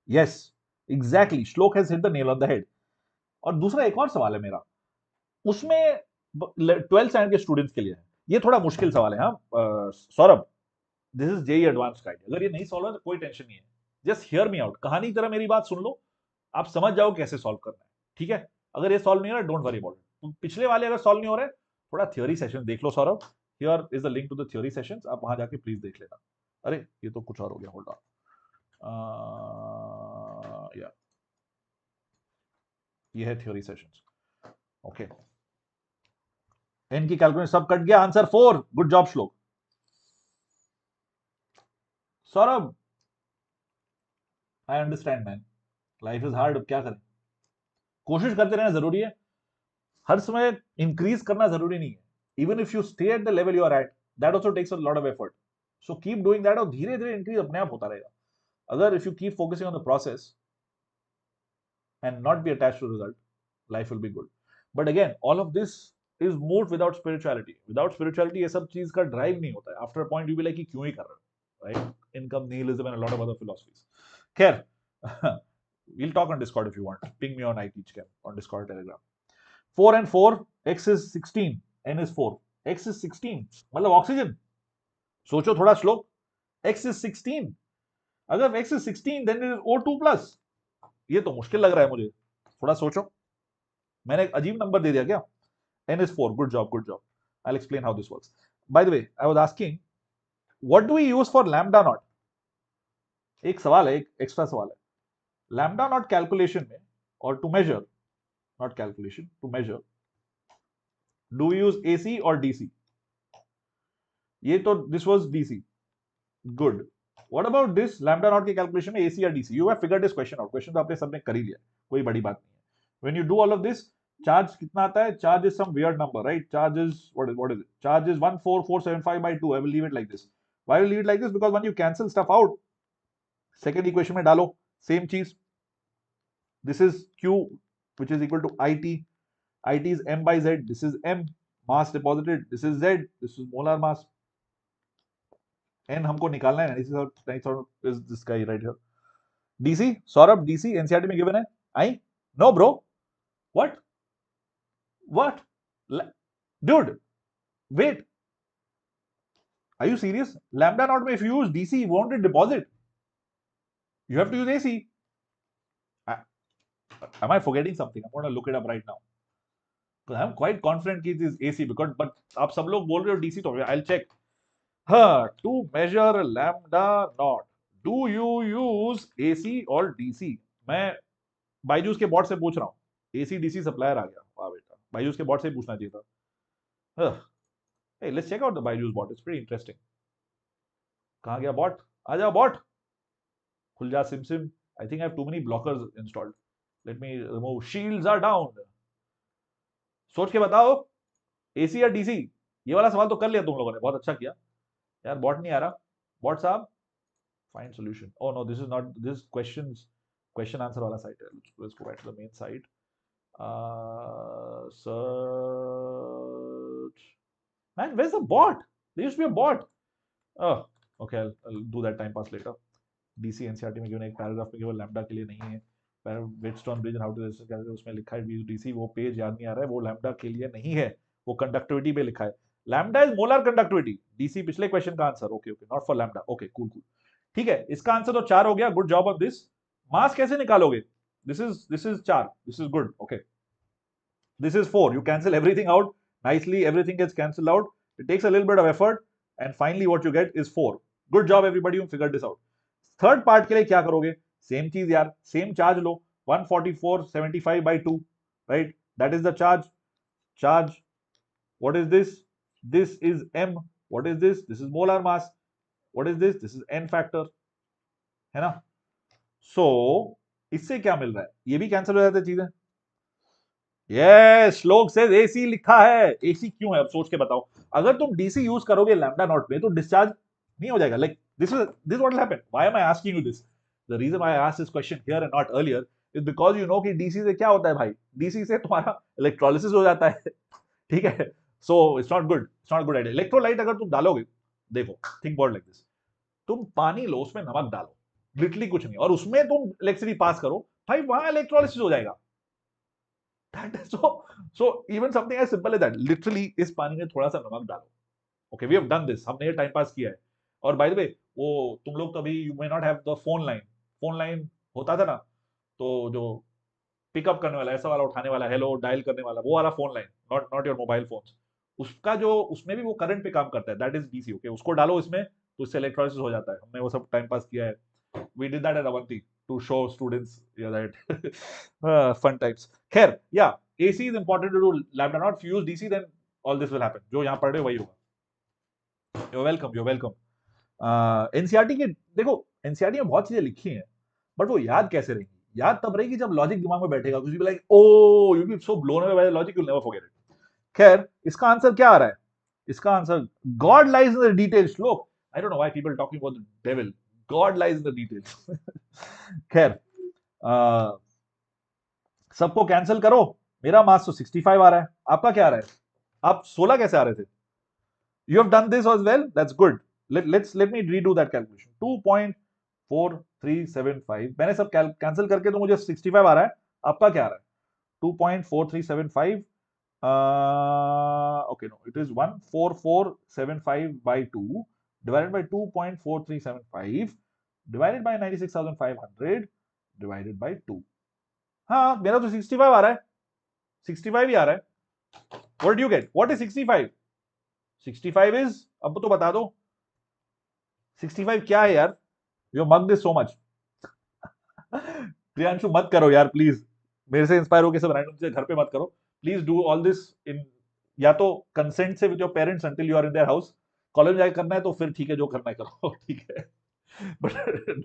Speaker 1: यस एग्जैक्टली, श्लोक has hit the nail on the head. और दूसरा एक और सवाल है मेरा, उसमें 12th स्टैंडर्ड के स्टूडेंट्स के लिए है, ये थोड़ा मुश्किल सवाल है। हाँ Saurabh, this is JEE advance guide, अगर ये नहीं सॉल्व है तो कोई टेंशन नहीं है, जस्ट हियर मी आउट, कहानी की तरह मेरी बात सुन लो, आप समझ जाओ कैसे सॉल्व करना है, ठीक है? अगर ये सॉल्व नहीं हो रहा, डोंट वरी अबाउट इट। पिछले वाले अगर सॉल्व नहीं हो रहे, थोड़ा थ्योरी सेशन देख लो Saurabh, here is the link to the theory sessions, आप वहां जाके प्लीज देख लेना। अरे ये तो कुछ और हो गया, होल्ड ऑन, या ये है थ्योरी सेशंस, ओके। एन की कैलकुलेशन सब कट गया, आंसर 4, गुड जॉब श्लोक। Saurabh, I understand man, life is hard, क्या करें, कोशिश करते रहना जरूरी है, हर समय इंक्रीज करना जरूरी नहीं है, even if you stay at the level you are at, that also takes a lot of effort, so keep doing that, और धीरे धीरे इंक्रीज अपने आप होता रहेगा, अगर if you keep focusing on the process and not be attached to result, life will be good. But again, all of this is moved without spirituality, without spirituality ये सब चीज का ड्राइव नहीं होता है, after a point you be like कि क्यों ही कर रहे हो, right? Income nihilism and a lot of other philosophies. खैर, we'll talk on Discord if you want. Ping me on iTeachChem on Discord, Telegram. 4 and 4, x is 16, n is 4, x is 16 मतलब oxygen. सोचो थोड़ा श्लोक, x is 16, अगर x is 16 then it is O2 plus, ये तो मुश्किल लग रहा है मुझे, थोड़ा सोचो, मैंने एक अजीब नंबर दे दिया क्या? n is 4, good job, good job. I'll explain how this works. By the way, I was asking, what do we use for lambda naught? एक सवाल है, एक एक्स्ट्रा सवाल है, lambda naught calculation में, or to measure, not calculation, to measure, do we use AC or DC? ये तो this was DC, good. What about this lambda naught की calculation में AC or DC? You have figured this question out. Question तो आपने सबने कर ही लिया, कोई बड़ी बात नहीं है। When you do all of this, charge कितना आता है? Charge is some weird number, right? Charge is what is it? Charge is 14475 by 2. I will leave it like this. Why will I leave it like this? Because when you cancel stuff out, second equation में डालो, same चीज. This is Q, which is equal to IT. IT is M by Z. This is M, mass deposited. This is Z. This is molar mass. N हमको निकालना है. Is this guy right here? DC, Saurabh, DC, NCERT में given है. I? No, bro. What? What? Dude, wait. Are you serious? Lambda naught में if you use DC, won't it deposit? You have to use AC. Am I forgetting something? I'm going to look it up right now. Because I'm quite confident it is AC, because but आप सब लोग बोल रहे हो DC, तो I'll check. हाँ, to measure lambda naught, do you use AC or DC? मैं बायजूस के बोर्ड से पूछ रहा हूँ, AC DC सप्लायर आ गया, वाह बेटा, बायजूस के बोर्ड से पूछना चाहिए था। Hey, let's check out the Byju's bot. It's pretty interesting. कहाँ गया bot? आ जाओ bot. खुल जा SIM. I think I have too many blockers installed. Let me remove. Shields are down. सोच के बताओ, AC या DC? ये वाला सवाल तो कर लिया तुम लोगों ने, बहुत अच्छा किया यार। बॉट नहीं आ रहा, बॉट साहब, find solution. Oh no, this is not, this question answer वाला साइट है। Let's go back to the main site. Search. Man, where's the bot? There used to be a bot. Oh, okay, I'll do that time pass later. DC NCERT में given एक paragraph में केवल lambda के लिए नहीं है. Wheatstone bridge how to उसमें लिखा है DC, वो पेज याद नहीं आ रहा है, वो लैम्डा के लिए नहीं है, वो कंडक्टिविटी पे लिखा है. Lambda is molar conductivity. DC पिछले क्वेश्चन का answer. Okay okay, not for lambda. Okay cool cool. ठीक है, इसका आंसर तो 4 हो गया. Good job of this. Mass कैसे निकालोगे? This is 4. This is good. Okay, this is 4. You cancel everything out nicely, everything gets cancelled out. It takes a little bit of effort, and finally what you get is 4. Good job everybody, you figured this out. Third part के लिए क्या करोगे? Same चीज यार, same charge low. 144.75 by 2, right? That is the charge. What is this? This is m. What is this? This is molar mass. What is this? This is n factor, है ना? So इससे क्या मिल रहा है? ये भी कैंसिल हो जाते हैं चीजें. यस, श्लोक से एसी लिखा है. एसी क्यों है अब सोच के बताओ. अगर तुम डीसी यूज करोगे लैम्डा नॉट में तो डिस्चार्ज नहीं हो जाएगा. Like this what will happen. Why am I asking you this? The reason why I asked this question here and not earlier is because you know कि DC से क्या होता है भाई. डीसी से तुम्हारा इलेक्ट्रोलिसिस हो जाता है. ठीक है, so it's not good. It's not good idea. Electrolyte अगर तुम डालोगे, देखो, थिंक अबाउट लाइक दिस. तुम पानी लो, उसमें नमक डालो, लिटरली कुछ नहीं, और उसमें तुम इलेक्ट्रिसिटी पास करो भाई, वहां इलेक्ट्रोलिसिस हो जाएगा. That is so even something as simple as that. Literally इस पानी में थोड़ा सा नमक डालो. Okay, we have done this. हमने ये टाइम पास किया है. और by the way, वो तुम लोग कभी you may not have the phone line होता था ना, तो जो पिकअप करने वाला, ऐसा वाला उठाने वाला, हेलो डायल करने वाला, वो वाला phone line, not your mobile phones. उसका जो उसमें भी वो करंट पे काम करता है. That is DC. ओके, उसको डालो इसमें तो इससे इलेक्ट्रोलिसिस हो जाता है. हमने वो सब टाइम पास किया है. We did that at Avanti to show students that fun types. Khair, yeah, AC is important to do lambda not. If you use DC, then all this will happen. जो यहाँ पढ़ रहे हो वही होगा. You're welcome. You're welcome. NCERT के देखो, NCERT में बहुत चीजें लिखी हैं, बट वो याद कैसे रहेगी? याद तब रहेगी जब लॉजिक दिमाग में बैठेगा. कुछ भी like oh you be so blown away by the logic, you will never forget it. खैर, इसका आंसर क्या आ रहा है? इसका answer God lies in the details. लोग, I don't know why people talking about the devil. God lies in the details. खैर, सबको कैंसिल करो. मेरा मार्क्स तो 65 आ रहा है. आपका क्या आ रहा है? आप 16 कैसे आ रहे थे? You have done this as well. That's good. Let me redo that calculation. 2.4375. मैंने सब कैंसिल करके तो मुझे 65 आ रहा है. आपका क्या आ रहा है? 2.4375. Okay, no, it is 14475 by 2 divided by 2.4375 divided by 96,500 divided by 2. हाँ, मेरा तो 65 आ रहा है. 65 ही आ रहा है. What do you get? What is 65? 65 is, अब तो बता दो 65 क्या है यार. You mug this so much. Priyanshu मत करो यार प्लीज. मेरे से इंस्पायर होकर सब रैंडम से घर पे मत करो. Please do all this in, या तो कंसेंट से with your parents until you are in their house. College जाके करना है तो फिर ठीक है, जो करना है करो. ठीक है, but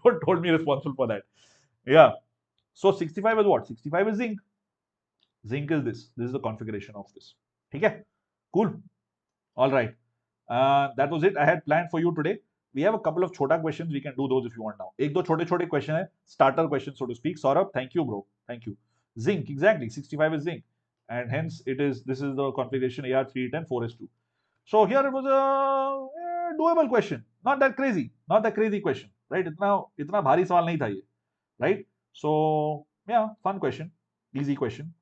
Speaker 1: don't hold me responsible for that. Yeah, so 65 is what? 65 is zinc. Zinc is this. This is the configuration of this. ठीक है, cool. All right, that was it I had planned for you today. We have a couple of छोटा questions. We can do those if you want now. एक दो छोटे छोटे question है, starter question so to speak. Saurabh, thank you bro, thank you. Zinc, exactly, 65 is zinc, and hence it is, this is the configuration AR310 4s2. So here it was a doable question, not that crazy question, right? इतना भारी सवाल नहीं था ये, right? So yeah, fun question, easy question.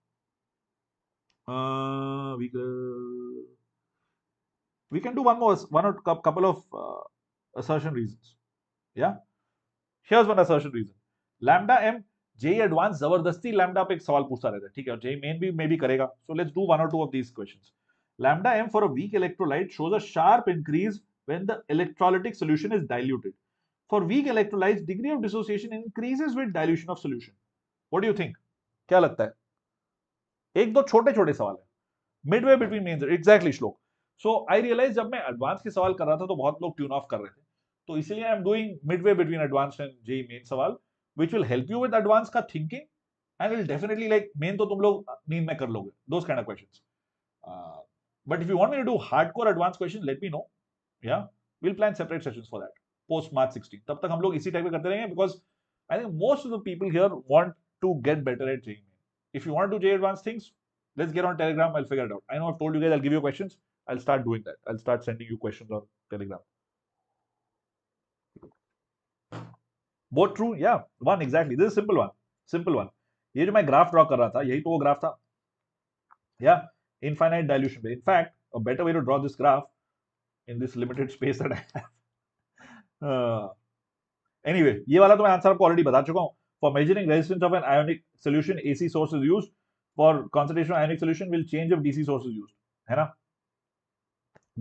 Speaker 1: We can do one or couple of assertion reasons. Yeah, here's one assertion reason. Lambda m JEE Advanced जबरदस्ती lambda पे एक सवाल पूछता रहता है, ठीक है, और JEE Main भी मे भी करेगा. So let's do one or two of these questions. Lambda m for a weak electrolyte shows a sharp increase when the electrolytic solution is diluted. For weak electrolytes, degree of dissociation increases with dilution of solution. What do you think? क्या लगता है? एक दो छोटे छोटे सवाल है. Midway between mains, exactly श्लोक. So I realized जब मैं एडवांस के सवाल कर रहा था तो बहुत लोग ट्यून ऑफ कर रहे थे, तो इसीलिए I am doing midway between advanced and JEE Main सवाल, which will help you with advanced का thinking and will definitely, like, main तो तुम लोग नींद में कर लोगे, those kind of questions. But if you want me to do hardcore advanced questions, let me know. Yeah, we'll plan separate sessions for that post March 16. तब तक हम लोग इसी टाइप में करते रहेंगे, because I think most of the people here want to get better at JEE Main. if you want to do JEE Advanced things, let's get on Telegram. I'll figure it out. I know I've told you guys I'll give you questions. I'll start doing that. I'll start sending you questions on Telegram. Both true? Yeah, one exactly. This is simple one. Simple one. ये जो मैं graph draw कर रहा था, यही तो वो graph था. Yeah, infinite dilution. In fact, a better way to draw this graph in this limited space that I have. Anyway, ये वाला तो मैं आंसर आपको ऑलरेडी बता चुका हूं. For measuring resistance of an ionic solution, AC source is used. For concentration of ionic solution, will change if DC source is used. है ना?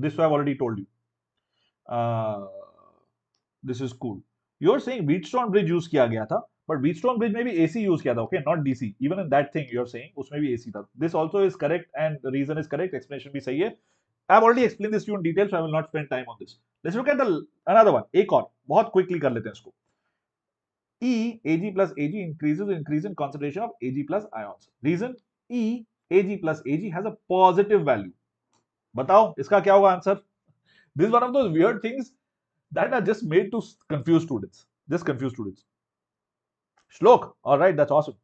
Speaker 1: This I've already told you. This is cool. You're saying Wheatstone bridge use किया गया था, but Wheatstone bridge में भी AC use किया था, okay, not DC. Even in that thing you're saying, उसमें भी AC था. This also is correct and the reason is correct. Explanation भी सही है. I've already explained this to you in detail, so I will not spend time on this. Let's look at another one. एक और बहुत quickly कर लेते हैं इसको. E Ag plus Ag increase in concentration of Ag plus ions. Reason E Ag plus Ag has a positive value. बताओ इसका क्या होगा answer? This is one of those weird things that are just made to confuse students. Just confuse students. Shlok, all right, that's awesome.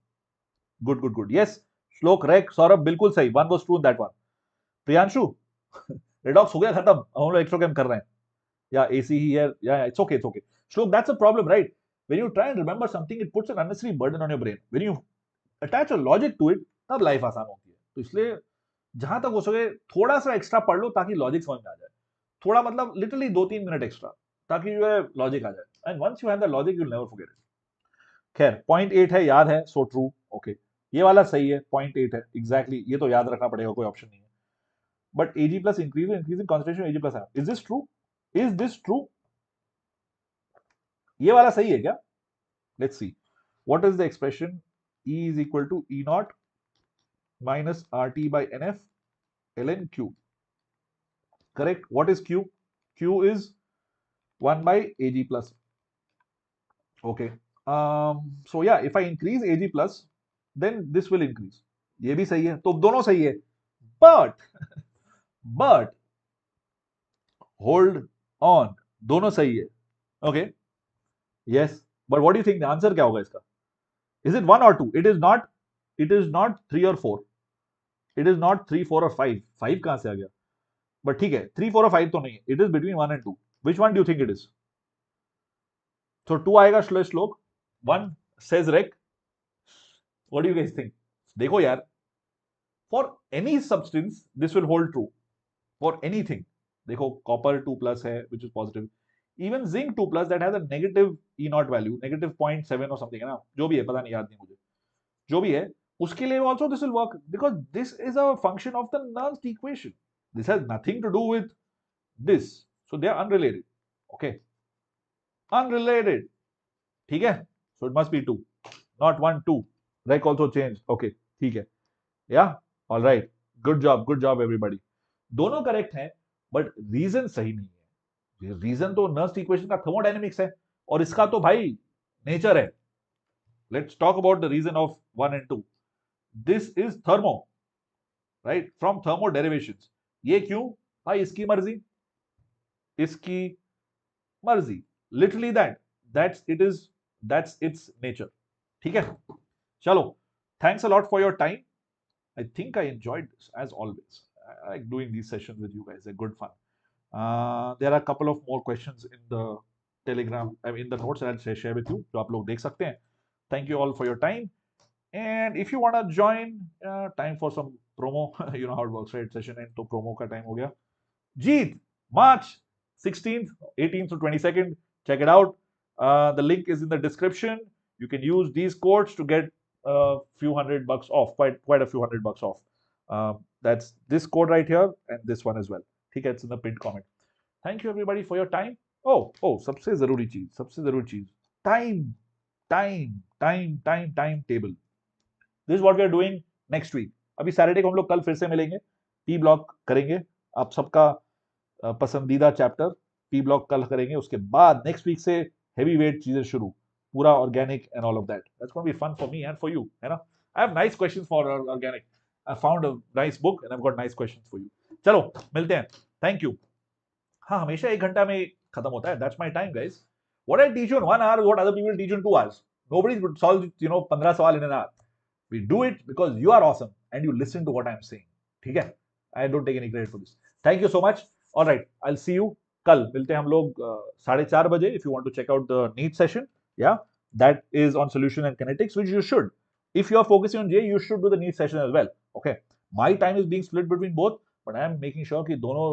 Speaker 1: Good, good, good. Yes, Shlok, correct. Saurabh, बिल्कुल सही. One was true in that one. Priyanshu, Redox हो गया खत्म. हम लोग Electrochem कर रहे हैं. Yeah, AC here. Yeah, it's okay, it's okay. Shlok, that's a problem, right? When you try and remember something, it puts an unnecessary burden on your brain. When you attach a logic to it, तब life आसान होती है. तो इसलिए जहां तक हो सके थोड़ा सा एक्स्ट्रा पढ़ लो ताकि लॉजिक समझ में आ जाए. थोड़ा मतलब लिटरली 2-3 मिनट एक्स्ट्रा ताकि जो है लॉजिक आ जाए. And once you have the logic you will never forget it. खैर 0.8 है, याद है, सो ट्रू. ओके, ये वाला सही है, 0.8 है एग्जैक्टली. ये तो याद रखना पड़ेगा, कोई ऑप्शन नहीं है. But Ag plus increase in concentration Ag plus. Is this true? Is this true? ये वाला सही है क्या? Let's see. What is the expression? E is equal to E naught minus RT by NF ln Q. Correct. What is Q? Q is 1 by Ag plus. Okay. So yeah, if I increase Ag plus, then this will increase. ये भी सही है, तो दोनों सही है. But hold on, दोनों सही है. Okay. Yes. But what do you think the answer क्या होगा इसका? Is it 1 or 2? It is not 3 or 4. It is not 3, 4 or 5. 5 कहां से आ गया? But ठीक है, 3, 4 or 5 तो नहीं है. It is between 1 and 2. Which one do you think it is? So 2 आएगा Shlok. 1 says Rec. What do you guys think? देखो यार, for any substance this will hold true. For anything. देखो copper 2 plus है, which is positive. Even zinc 2 plus that has a negative E naught value, negative 0.7 or something है ना, जो भी है, पता नहीं, याद नहीं मुझे, जो भी है, उसके लिए also this will work because this is a function of the Nernst equation. This has nothing to do with this, so they are unrelated. Okay, unrelated. ठीक है, so it must be 2, not 1, 2. Rec also changed. Okay, ठीक है. Yeah, all right. Good job everybody. दोनों correct हैं, but reason सही नहीं है. Reason तो नर्स्ट इक्वेशन का थर्मोडायनेमिक्स है और इसका तो भाई नेचर है. Let's talk about the reason of 1 and 2. This is thermo, right, from thermo derivations. ये क्यों भाई? इसकी मर्जी, इसकी मर्जी. Literally that's its nature. ठीक है, चलो, thanks a lot for your time. I think I enjoyed this as always. I like doing these sessions with you guys. Good fun. There are a couple of more questions in the Telegram, I mean, in the notes that I'll share with you, जो आप लोग देख सकते हैं. Thank you all for your time. And if you want to join, time for some promo. You know how it works, right? Session end, तो promo का time हो गया. JEET, March 16th, 18th to 22nd. Check it out. The link is in the description. You can use these codes to get a few $100 off, quite a few $100 off. That's this code right here and this one as well. ठीक है, it's in the pinned comment. Thank you everybody for your time. Oh, सबसे जरूरी चीज, time table. This is what we are doing next week. अभी Saturday को हम लोग कल फिर से मिलेंगे, पी ब्लॉक करेंगे. आप सबका पसंदीदा चैप्टर पी ब्लॉक कल करेंगे. उसके बाद नेक्स्ट वीक से हेवी वेट चीजें शुरू, पूरा organic and all of that. That's going to be fun for me and for you, है ना. I have nice questions for organic. I found a nice book and I have got nice questions for you. चलो मिलते हैं. Thank you. हाँ, हमेशा 1 घंटा में खत्म होता है. That's my time guys. What I teach you in 1 hour, what other people teach in 2 hours. Nobody solve 15 सवाल in an hour. We do it because you are awesome and you listen to what I'm saying. ठीक है? I don't take any credit for this. Thank you so much. All right, I'll see you. कल मिलते हैं हम लोग 4:30 बजे. If you want to check out the NEET session, yeah, that is on solution and kinetics, which you should. If you are focusing on JEE, you should do the NEET session as well. Okay, my time is being split between both, but I am making sure कि दोनों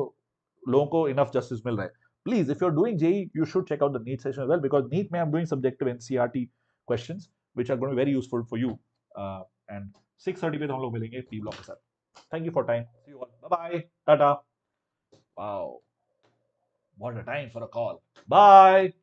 Speaker 1: लोगों को enough justice मिल रहा है. Please, if you're doing JEE, you should check out the NEET session as well, because NEET में I'm doing subjective NCERT questions which are going to be very useful for you. And 6:30 पे तो हम लोग मिलेंगे P block के साथ. Thank you for time. See you all. Bye bye. Tata. Wow. What a time for a call. Bye.